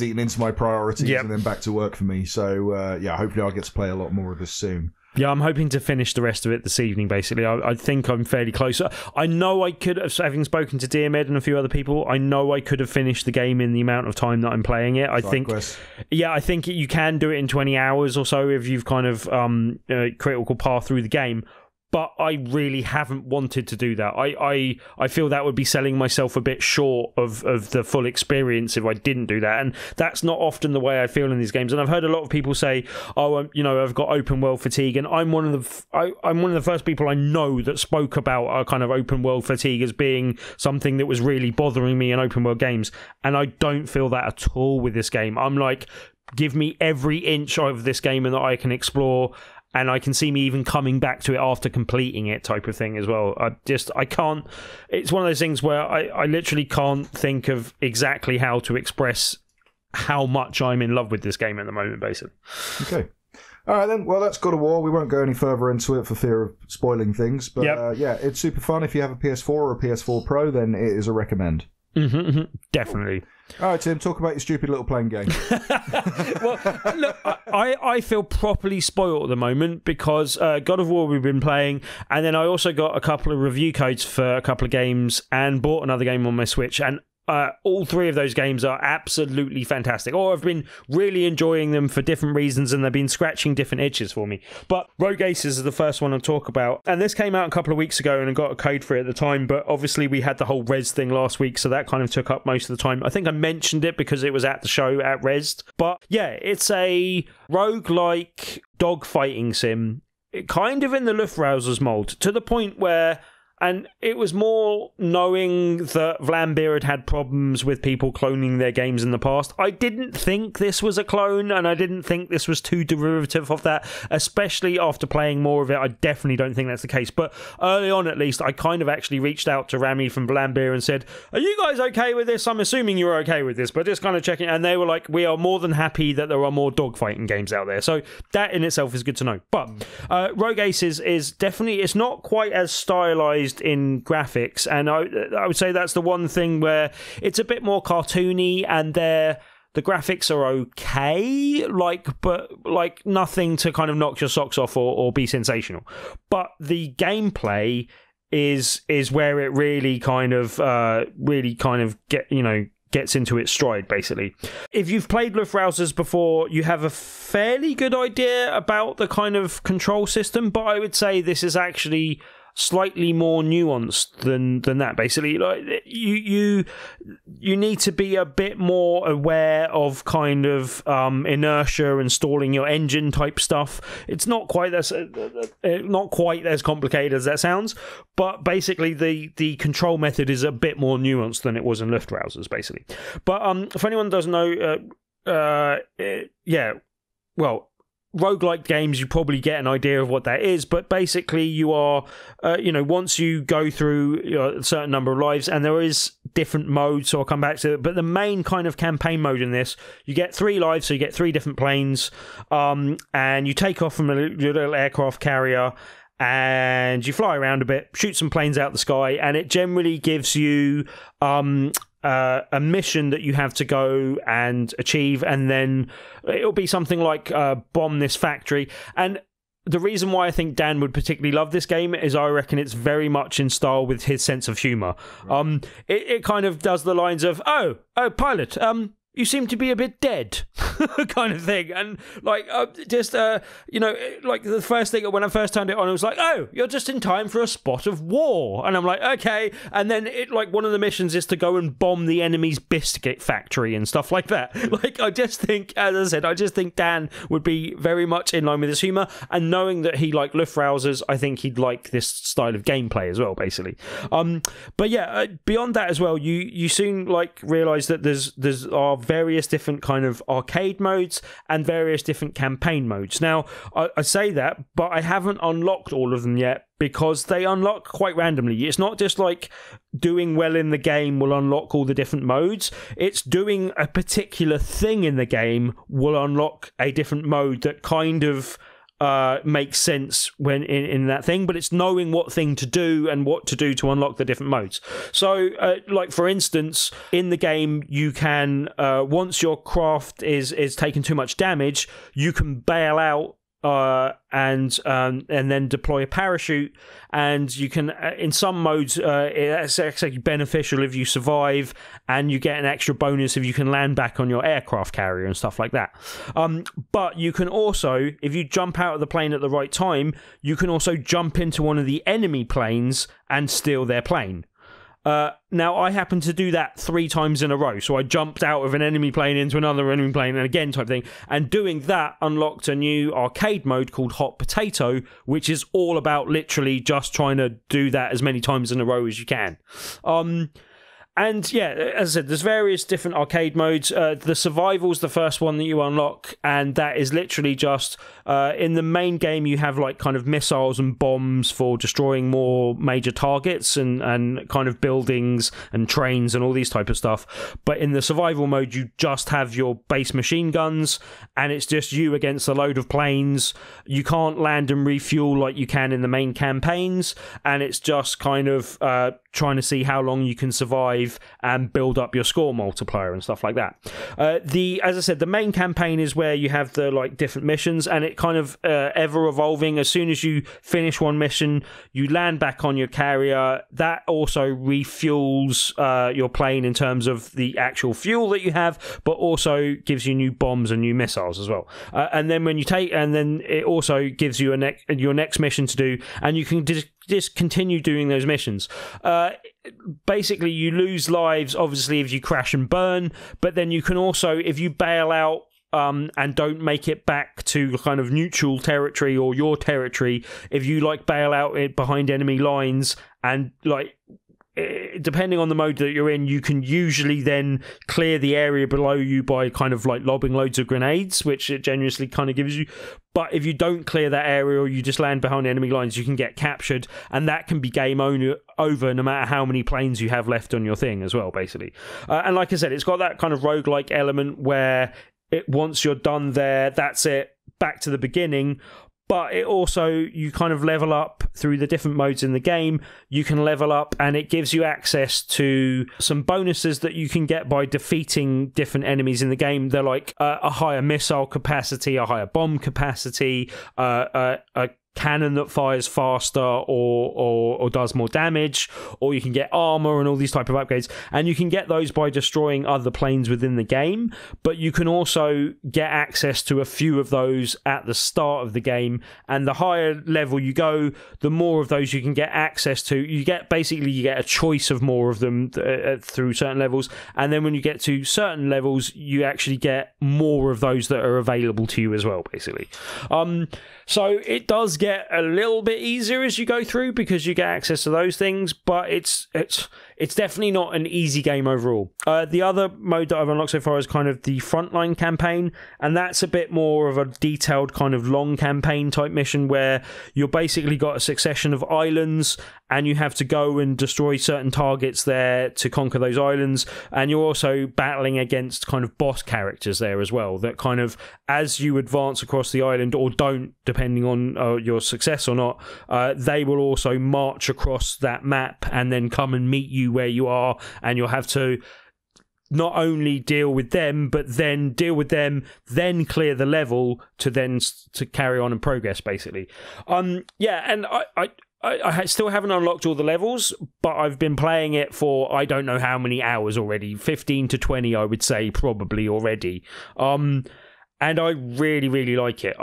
S6: eaten into my priorities and then back to work for me. So, hopefully I'll get to play a lot more of this soon.
S5: Yeah, I'm hoping to finish the rest of it this evening, basically. I think I'm fairly close. I know I could have, having spoken to Dearmed and a few other people, I know I could have finished the game in the amount of time that I'm playing it. I think you can do it in 20 hours or so if you've kind of critical path through the game. But I really haven't wanted to do that. I feel that would be selling myself a bit short of the full experience if I didn't do that. And that's not often the way I feel in these games. And I've heard a lot of people say, I've got open world fatigue. And I'm one of the first people I know that spoke about a kind of open world fatigue as being something that was really bothering me in open world games. And I don't feel that at all with this game. I'm like, give me every inch of this game and that I can explore. And I can see me even coming back to it after completing it type of thing as well. I can't... It's one of those things where I literally can't think of exactly how to express how much I'm in love with this game at the moment, basically.
S6: Okay. All right, then. Well, that's God of War. We won't go any further into it for fear of spoiling things. But it's super fun. If you have a PS4 or a PS4 Pro, then it is a recommend.
S5: Mm-hmm, definitely.
S6: All right, Tim, talk about your stupid little playing game.
S5: Well, look, I feel properly spoiled at the moment because God of War we've been playing, and then I also got a couple of review codes for a couple of games and bought another game on my Switch, and all three of those games are absolutely fantastic, or I've been really enjoying them for different reasons, and they've been scratching different itches for me. But Rouge Aces is the first one I'll talk about, and this came out a couple of weeks ago, and I got a code for it at the time, but obviously we had the whole Rezzed thing last week, so that kind of took up most of the time. I think I mentioned it because it was at the show at Rezzed. But yeah, it's a roguelike dogfighting sim, kind of in the Luftrausers mold, to the point where... And it was more knowing that Vlambeer had problems with people cloning their games in the past. I didn't think this was a clone, and I didn't think this was too derivative of that, especially after playing more of it. I definitely don't think that's the case. But early on, at least, I kind of actually reached out to Rami from Vlambeer and said, are you guys okay with this? I'm assuming you're okay with this, but just kind of checking. And they were like, we are more than happy that there are more dogfighting games out there. So that in itself is good to know. But Rouge Aces is definitely, it's not quite as stylized in graphics, and I would say that's the one thing where it's a bit more cartoony, and the graphics are okay, but nothing to kind of knock your socks off or be sensational. But the gameplay is where it really kind of gets into its stride, basically. If you've played Luftrausers before, you have a fairly good idea about the kind of control system, but I would say this is actually slightly more nuanced than that. Basically, like you need to be a bit more aware of kind of inertia and stalling your engine type stuff. It's not quite as complicated as that sounds, but basically the control method is a bit more nuanced than it was in Luftrausers, basically. But if anyone doesn't know, roguelike games, you probably get an idea of what that is, but basically you are, once you go through a certain number of lives, and there is different modes, so I'll come back to it, but the main kind of campaign mode in this, you get 3 lives, so you get 3 different planes, and you take off from your little aircraft carrier, and you fly around a bit, shoot some planes out the sky, and it generally gives you a mission that you have to go and achieve, and then it'll be something like bomb this factory. And the reason why I think Dan would particularly love this game is I reckon it's very much in style with his sense of humour. Right. It kind of does the lines of, oh, pilot, you seem to be a bit dead, kind of thing. And like, like the first thing when I first turned it on, it was like, oh, you're just in time for a spot of war. And I'm like, okay. And then one of the missions is to go and bomb the enemy's biscuit factory and stuff like that. Like, I just think, as I said, Dan would be very much in line with his humour. And knowing that he liked Luftrausers, I think he'd like this style of gameplay as well, basically. But yeah, beyond that as well, you soon realise that there's various different kind of arcade modes and various different campaign modes. Now, I say that, but I haven't unlocked all of them yet because they unlock quite randomly. It's not just like doing well in the game will unlock all the different modes. It's doing a particular thing in the game will unlock a different mode that kind of makes sense when in that thing, but it's knowing what thing to do and what to do to unlock the different modes. So for instance, in the game you can once your craft is taking too much damage, you can bail out and then deploy a parachute, and you can in some modes it's actually beneficial if you survive, and you get an extra bonus if you can land back on your aircraft carrier and stuff like that. But you can also, if you jump out of the plane at the right time, you can also jump into one of the enemy planes and steal their plane. Now, I happened to do that 3 times in a row. So I jumped out of an enemy plane into another enemy plane and again type thing. And doing that unlocked a new arcade mode called Hot Potato, which is all about literally just trying to do that as many times in a row as you can. And yeah, as I said, there's various different arcade modes. The survival's the first one that you unlock, and that is literally just in the main game you have kind of missiles and bombs for destroying more major targets and kind of buildings and trains and all these type of stuff. But in the survival mode, you just have your base machine guns, and it's just you against a load of planes. You can't land and refuel like you can in the main campaigns, and it's just kind of trying to see how long you can survive and build up your score multiplier and stuff like that. As I said, the main campaign is where you have the like different missions, and it kind of ever evolving. As soon as you finish one mission, you land back on your carrier. That also refuels your plane in terms of the actual fuel that you have, but also gives you new bombs and new missiles as well. And then when you take, and then it also gives you your next mission to do, and you can just continue doing those missions. Basically, you lose lives, obviously, if you crash and burn, but then you can also, if you bail out and don't make it back to kind of neutral territory or your territory, if you like bail out behind enemy lines and like, depending on the mode that you're in, you can usually then clear the area below you by kind of like lobbing loads of grenades, which it generously kind of gives you. But if you don't clear that area or you just land behind enemy lines, you can get captured, and that can be game over no matter how many planes you have left on your thing as well, basically. And like I said, it's got that kind of roguelike element where once you're done there, that's it, back to the beginning. But it also, you kind of level up through the different modes in the game. You can level up, and it gives you access to some bonuses that you can get by defeating different enemies in the game. They're like a higher missile capacity, a higher bomb capacity, a cannon that fires faster or does more damage, or you can get armor and all these type of upgrades, and you can get those by destroying other planes within the game. But you can also get access to a few of those at the start of the game, and the higher level you go, the more of those you can get access to. You get a choice of more of them through certain levels, and then when you get to certain levels, you actually get more of those that are available to you as well, basically. So it does get a little bit easier as you go through because you get access to those things, but it's definitely not an easy game overall. The other mode that I've unlocked so far is kind of the frontline campaign, and that's a bit more of a detailed kind of long campaign type mission where you're basically got a succession of islands and you have to go and destroy certain targets there to conquer those islands, and you're also battling against kind of boss characters there as well that kind of, as you advance across the island or don't, depending on your success or not, they will also march across that map and then come and meet you where you are, and you'll have to not only deal with them, but then deal with them, then clear the level to carry on and progress, basically. And I still haven't unlocked all the levels, but I've been playing it for I don't know how many hours already, 15 to 20, I would say, probably already. And I really, really like it.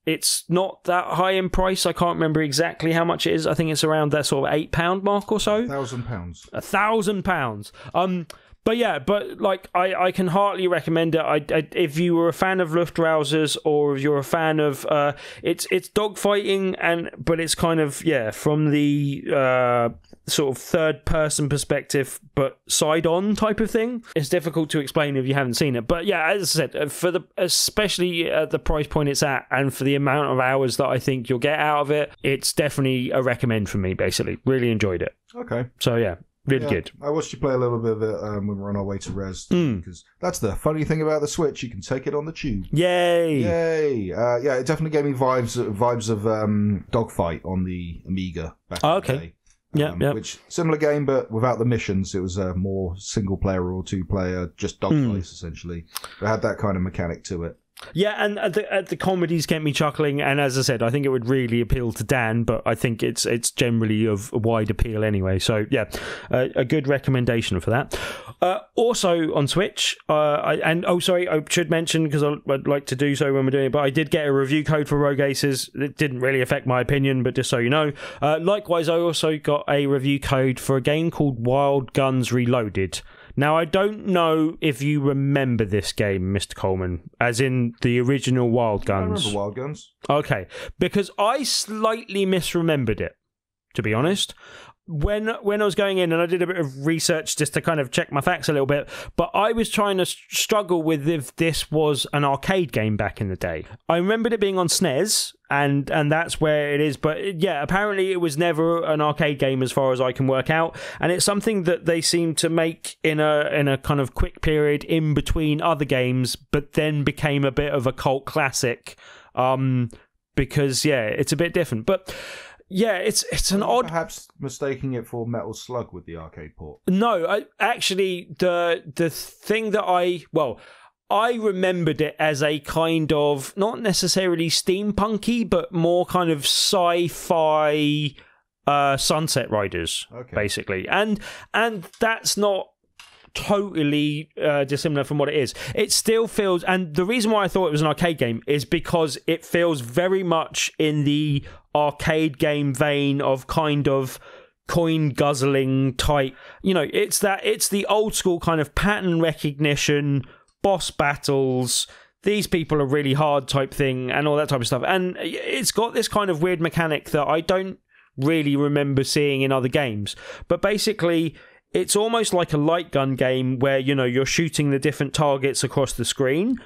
S5: It's not that high in price. I can't remember exactly how much it is. I think it's around that sort of £8 mark or so.
S6: £1,000.
S5: £1,000. But yeah, like I can heartily recommend it. If you were a fan of Luftrausers, or if you're a fan of it's dogfighting, but it's kind of from the sort of third person perspective, but side on type of thing. It's difficult to explain if you haven't seen it. But yeah, as I said, especially at the price point it's at, and for the amount of hours that I think you'll get out of it, it's definitely a recommend for me. Basically, really enjoyed it.
S6: Okay.
S5: So yeah. Really good.
S6: I watched you play a little bit of it when we were on our way to Rezzed, because that's the funny thing about the Switch. You can take it on the tube.
S5: Yay!
S6: It definitely gave me vibes of Dogfight on the Amiga back in the day. Yeah. Which, similar game, but without the missions. It was a more single player or two player, just dogfights essentially. It had that kind of mechanic to it.
S5: Yeah, and the comedies get me chuckling, and as I said, I think it would really appeal to Dan, but I think it's generally of wide appeal anyway. So yeah, a good recommendation for that. Also on Switch, I should mention, because I'd like to do so when we're doing it, but I did get a review code for Rouge Aces. It didn't really affect my opinion, but just so you know. Likewise, I also got a review code for a game called Wild Guns Reloaded. Now, I don't know if you remember this game, Mr. Coleman, as in the original Wild Guns.
S6: I remember Wild Guns.
S5: Okay, because I slightly misremembered it, to be honest. When I was going in, and I did a bit of research just to kind of check my facts a little bit, but I was trying to struggle with if this was an arcade game back in the day. I remembered it being on SNES, and that's where it is, but yeah, apparently it was never an arcade game as far as I can work out, and it's something that they seem to make in a kind of quick period in between other games, but then became a bit of a cult classic, because yeah, it's a bit different. But Yeah, it's an odd.
S6: Perhaps mistaking it for Metal Slug with the arcade port.
S5: No, actually, the thing that I remembered it as a kind of, not necessarily steampunky, but more kind of sci-fi Sunset Riders, basically. And that's not totally dissimilar from what it is. It still feels, and the reason why I thought it was an arcade game is because it feels very much in the arcade game vein of kind of coin guzzling type. It's the old school kind of pattern recognition, boss battles, these people are really hard type thing, and all that type of stuff. And it's got this kind of weird mechanic that I don't really remember seeing in other games. But basically, it's almost like a light gun game where, you're shooting the different targets across the screen,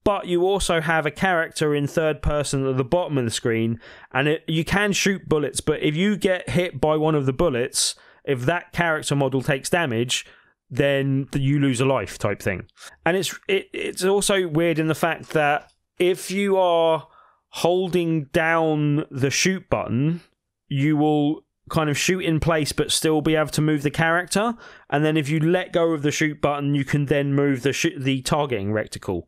S5: but you also have a character in third person at the bottom of the screen, and you can shoot bullets, but if you get hit by one of the bullets, if that character model takes damage, then you lose a life type thing. And it's also weird in the fact that if you are holding down the shoot button, you will kind of shoot in place but still be able to move the character, and then if you let go of the shoot button, you can then move the targeting reticle.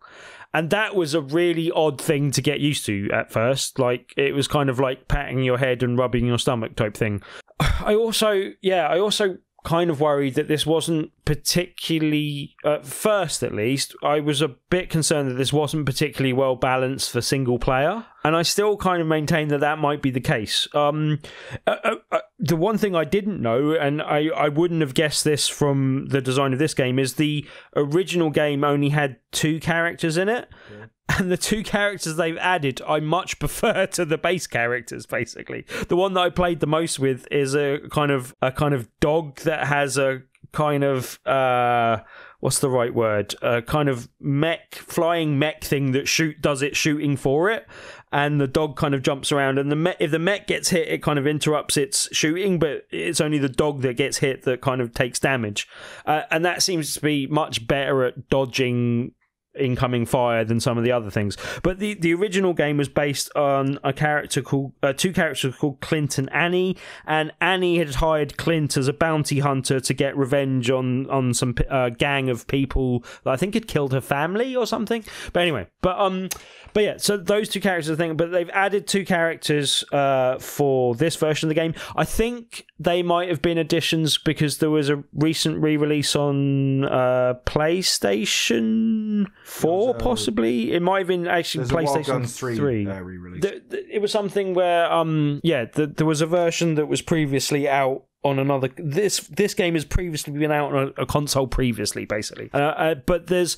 S5: And that was a really odd thing to get used to at first. Like, it was kind of like patting your head and rubbing your stomach type thing. I also kind of worried that this wasn't particularly, at first at least, I was a bit concerned that this wasn't particularly well balanced for single player, and I still kind of maintain that might be the case. The one thing I didn't know, and I wouldn't have guessed this from the design of this game, is the original game only had 2 characters in it. Yeah. And the 2 characters they've added, I much prefer to the base characters, basically. The one that I played the most with is a kind of dog that has a kind of, what's the right word? A kind of flying mech thing that does its shooting for it. And the dog kind of jumps around, and if the mech gets hit, it kind of interrupts its shooting, but it's only the dog that gets hit that kind of takes damage. And that seems to be much better at dodging incoming fire than some of the other things. But the original game was based on two characters called Clint and Annie had hired Clint as a bounty hunter to get revenge on some gang of people that I think had killed her family or something. But anyway, but yeah, so those 2 characters are the thing, but they've added 2 characters for this version of the game. I think they might have been additions because there was a recent re-release on PlayStation 4, possibly. It might have been actually PlayStation 3
S6: re-release.
S5: It was something where, there was a version that was previously out on another. This game has previously been out on a console previously, basically. But there's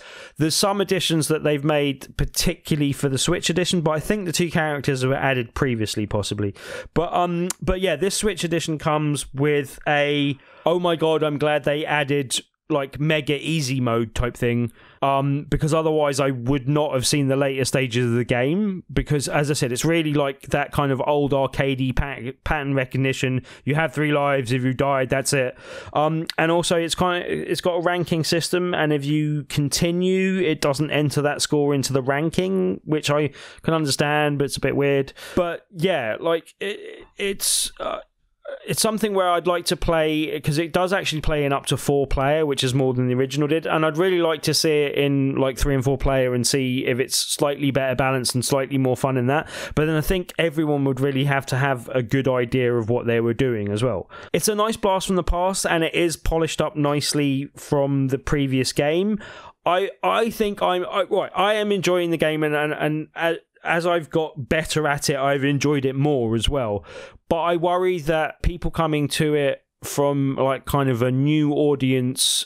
S5: some additions that they've made, particularly for the Switch edition. But I think the 2 characters were added previously, possibly. But yeah, this Switch edition comes with a, oh my god, I'm glad they added like mega easy mode type thing, because otherwise I would not have seen the later stages of the game, because as I said, it's really like that kind of old arcadey pattern recognition. You have 3 lives, if you died, that's it. And also it's got a ranking system, and if you continue, it doesn't enter that score into the ranking, which I can understand, but it's a bit weird. But yeah, like it's something where I'd like to play, because it does actually play in up to 4 player, which is more than the original did, and I'd really like to see it in like 3 and 4 player and see if it's slightly better balanced and slightly more fun in that. But then I think everyone would really have to have a good idea of what they were doing as well. It's a nice blast from the past, and it is polished up nicely from the previous game. I think I am enjoying the game, and as I've got better at it, I've enjoyed it more as well. But I worry that people coming to it from like kind of a new audience,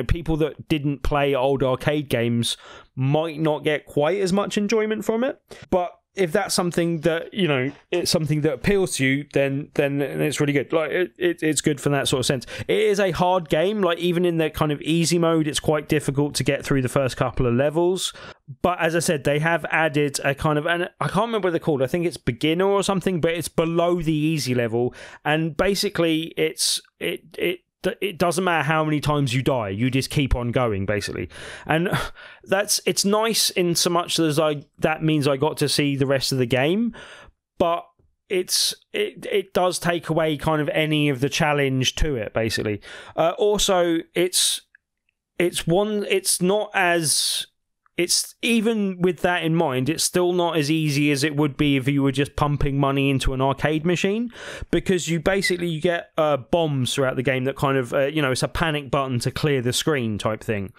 S5: people that didn't play old arcade games, might not get quite as much enjoyment from it. But if that's something that, it's something that appeals to you, then it's really good. Like it's good from that sort of sense. It is a hard game. Like even in the kind of easy mode, it's quite difficult to get through the first couple of levels. But as I said, they have added a kind of, and I can't remember what they're called. I think it's beginner or something, but it's below the easy level. And basically, it doesn't matter how many times you die, you just keep on going, basically. And it's nice in so much as that means I got to see the rest of the game, but it does take away kind of any of the challenge to it, basically. Also, it's even with that in mind, it's still not as easy as it would be if you were just pumping money into an arcade machine, because you get bombs throughout the game that kind of, it's a panic button to clear the screen type thing.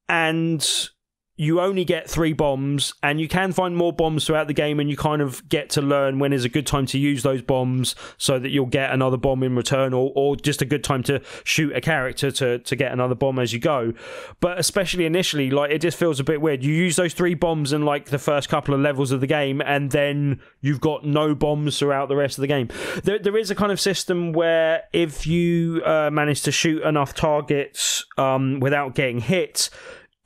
S5: And you only get 3 bombs, and you can find more bombs throughout the game, and you kind of get to learn when is a good time to use those bombs so that you'll get another bomb in return, or just a good time to shoot a character to get another bomb as you go. But especially initially, like, it just feels a bit weird. You use those 3 bombs in like the first couple of levels of the game, and then you've got no bombs throughout the rest of the game. There is a kind of system where if you manage to shoot enough targets without getting hit,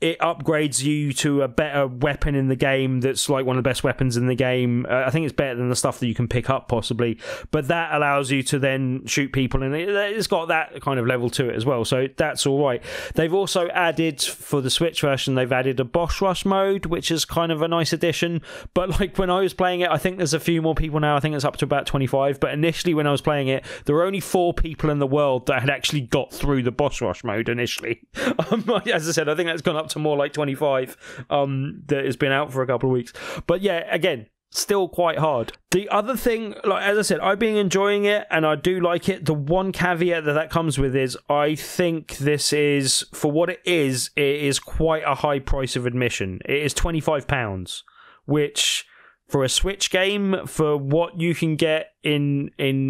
S5: it upgrades you to a better weapon in the game that's like one of the best weapons in the game. I think it's better than the stuff that you can pick up, possibly. But that allows you to then shoot people, and it's got that kind of level to it as well. So that's all right. They've also added, for the Switch version, they've added a boss rush mode, which is kind of a nice addition. But like when I was playing it, I think there's a few more people now. I think it's up to about 25. But initially when I was playing it, there were only 4 people in the world that had actually got through the boss rush mode initially. As I said, I think that's gone up to more like 25 that has been out for a couple of weeks. But yeah, again, still quite hard. The other thing, like as I said, I've been enjoying it and I do like it. The one caveat that comes with is I think this is, for what it is quite a high price of admission. It is £25, which for a Switch game, for what you can get in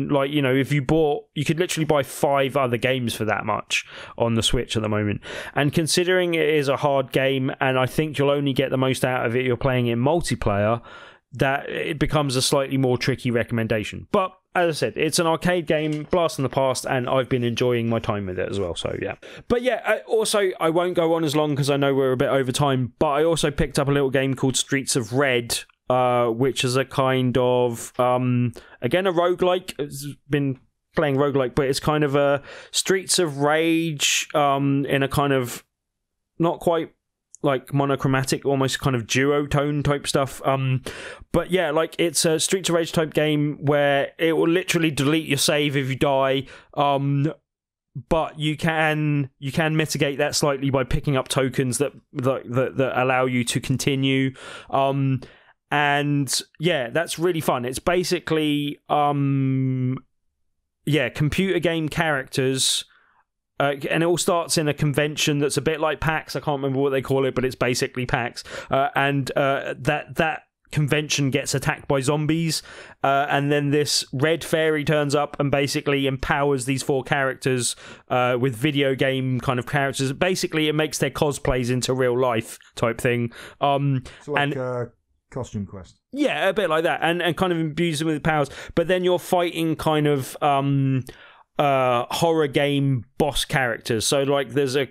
S5: like, if you could literally buy 5 other games for that much on the Switch at the moment. And considering it is a hard game, and I think you'll only get the most out of it, you're playing in multiplayer, that it becomes a slightly more tricky recommendation. But as I said, it's an arcade game, blast from the past, and I've been enjoying my time with it as well, so yeah. But yeah, also, I won't go on as long because I know we're a bit over time, but I also picked up a little game called Streets of Rezzed, which is a kind of, again, a roguelike. It's been playing roguelike, but it's kind of a Streets of Rage in a kind of, not quite like monochromatic, almost kind of duotone type stuff. But yeah, like it's a Streets of Rage type game where it will literally delete your save if you die. But you can mitigate that slightly by picking up tokens that allow you to continue. And yeah, that's really fun. It's basically computer game characters. And it all starts in a convention that's a bit like PAX. I can't remember what they call it, but it's basically PAX. And that convention gets attacked by zombies. And then this red fairy turns up and basically empowers these 4 characters with video game kind of characters. Basically, it makes their cosplays into real life type thing.
S6: So like Costume Quest.
S5: Yeah, a bit like that. And kind of imbues them with powers. But then you're fighting kind of horror game boss characters. So like there's a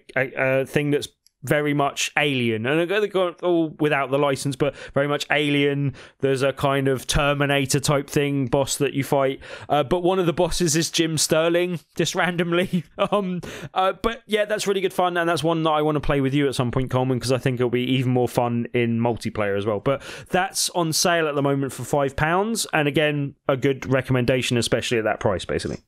S5: thing that's very much Alien, and they've got all without the license, but very much Alien. There's a kind of Terminator type thing boss that you fight, but one of the bosses is Jim Sterling, just randomly. But yeah, that's really good fun, and that's one that I want to play with you at some point, Coleman, because I think it'll be even more fun in multiplayer as well. But that's on sale at the moment for £5, and again, a good recommendation, especially at that price, basically.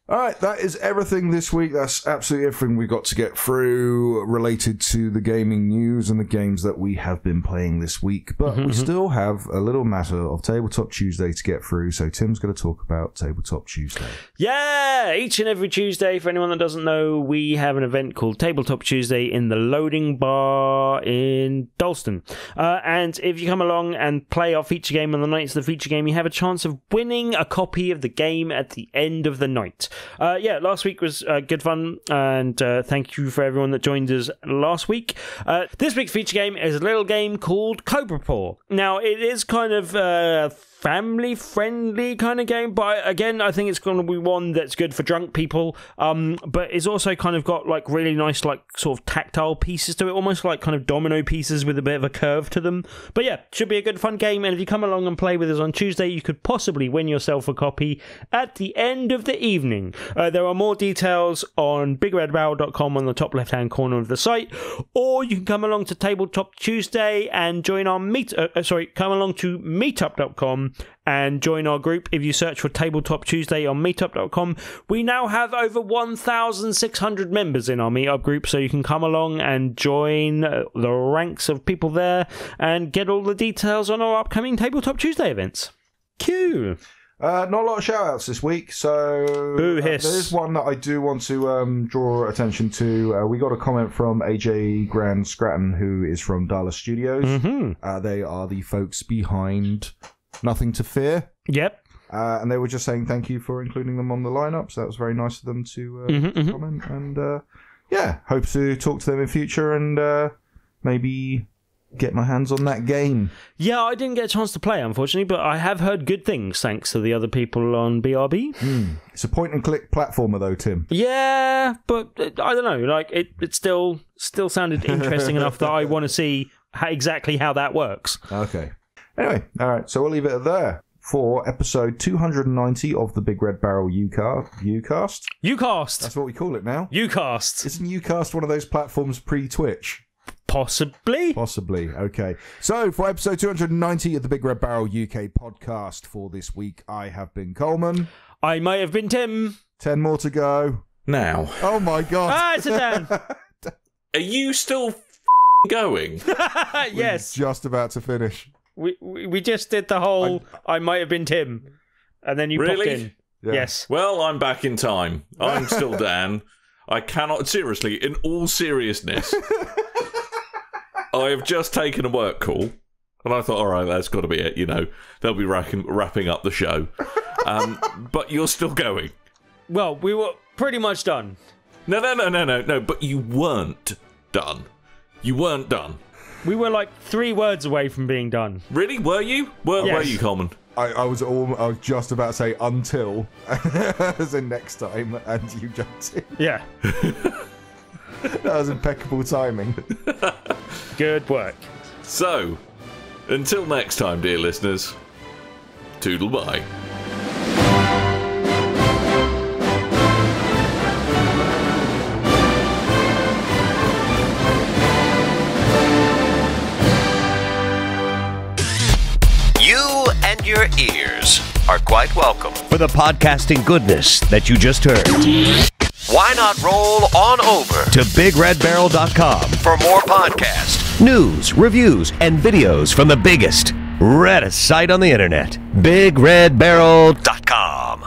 S6: All right, that is everything this week. That's absolutely everything we've got to get through related to the gaming news and the games that we have been playing this week. But we still have a little matter of Tabletop Tuesday to get through, so Tim's going to talk about Tabletop Tuesday.
S5: Yeah! Each and every Tuesday, for anyone that doesn't know, we have an event called Tabletop Tuesday in the Loading Bar in Dalston. And if you come along and play our feature game on the nights of the feature game, you have a chance of winning a copy of the game at the end of the night. Last week was good fun, and thank you for everyone that joined us last week. This week's feature game is a little game called Cobra Paw. Now, it is kind of family-friendly kind of game, but again, I think it's going to be one that's good for drunk people, but it's also kind of got like really nice like sort of tactile pieces to it, almost like kind of domino pieces with a bit of a curve to them. But yeah, should be a good fun game, and if you come along and play with us on Tuesday, you could possibly win yourself a copy at the end of the evening. There are more details on BigRedBarel.com on the top left-hand corner of the site, or you can come along to Tabletop Tuesday and join our come along to Meetup.com meetup.com and join our group. If you search for Tabletop Tuesday on meetup.com, we now have over 1,600 members in our meetup group, so you can come along and join the ranks of people there and get all the details on our upcoming Tabletop Tuesday events. Q.
S6: Not a lot of shout-outs this week, so
S5: Boo hiss.
S6: There is one that I do want to draw attention to. We got a comment from AJ Grand Scratton, who is from Dallas Studios.
S5: Mm-hmm.
S6: They are the folks behind Nothing to Fear.
S5: Yep.
S6: And they were just saying thank you for including them on the lineup, so that was very nice of them to comment. And yeah, hope to talk to them in future and maybe get my hands on that game.
S5: Yeah, I didn't get a chance to play, unfortunately, but I have heard good things thanks to the other people on BRB.
S6: It's a point-and-click platformer, though, Tim.
S5: Yeah, but I don't know. Like it still sounded interesting enough that I want to see exactly how that works.
S6: Okay. Anyway, all right. So we'll leave it there for episode 290 of the Big Red Barrel Ucast.
S5: Ucast.
S6: That's what we call it now.
S5: Ucast.
S6: Isn't Ucast one of those platforms pre-Twitch?
S5: Possibly.
S6: Okay. So, for episode 290 of the Big Red Barrel UK podcast for this week, I have been Coleman.
S5: I may have been Tim.
S6: 10 more to go.
S4: Now.
S6: Oh my god.
S5: It's a Dan.
S4: Are you still going?
S5: Yes.
S6: Just about to finish.
S5: We just did the whole I might have been Tim. And then you popped in.
S6: Yeah.
S5: Yes.
S4: Well, I'm back in time. I'm still Dan. I cannot, seriously, in all seriousness, I have just taken a work call, and I thought, all right, that's got to be it, you know. They'll be wrapping up the show. But you're still going.
S5: Well, we were pretty much done.
S4: No, but you weren't done. You weren't done.
S5: We were like 3 words away from being done.
S4: Really? Were you? Were you, Coleman?
S6: I was just about to say until, as in next time, and you jumped in.
S5: Yeah.
S6: That was impeccable timing.
S5: Good work.
S4: So, until next time, dear listeners, toodle bye.
S2: You and your ears are quite welcome.
S3: For the podcasting goodness that you just heard.
S2: Why not roll on over
S3: To BigRedBarel.com.
S2: for more podcasts?
S3: News, reviews, and videos from the biggest, reddest site on the internet. BigRedBarel.com.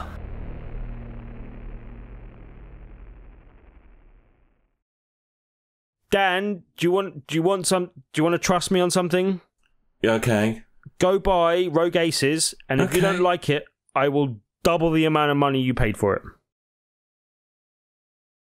S5: Dan, do you want to trust me on something?
S4: Yeah, okay.
S5: Go buy Rouge Aces, and if you don't like it, I will double the amount of money you paid for it.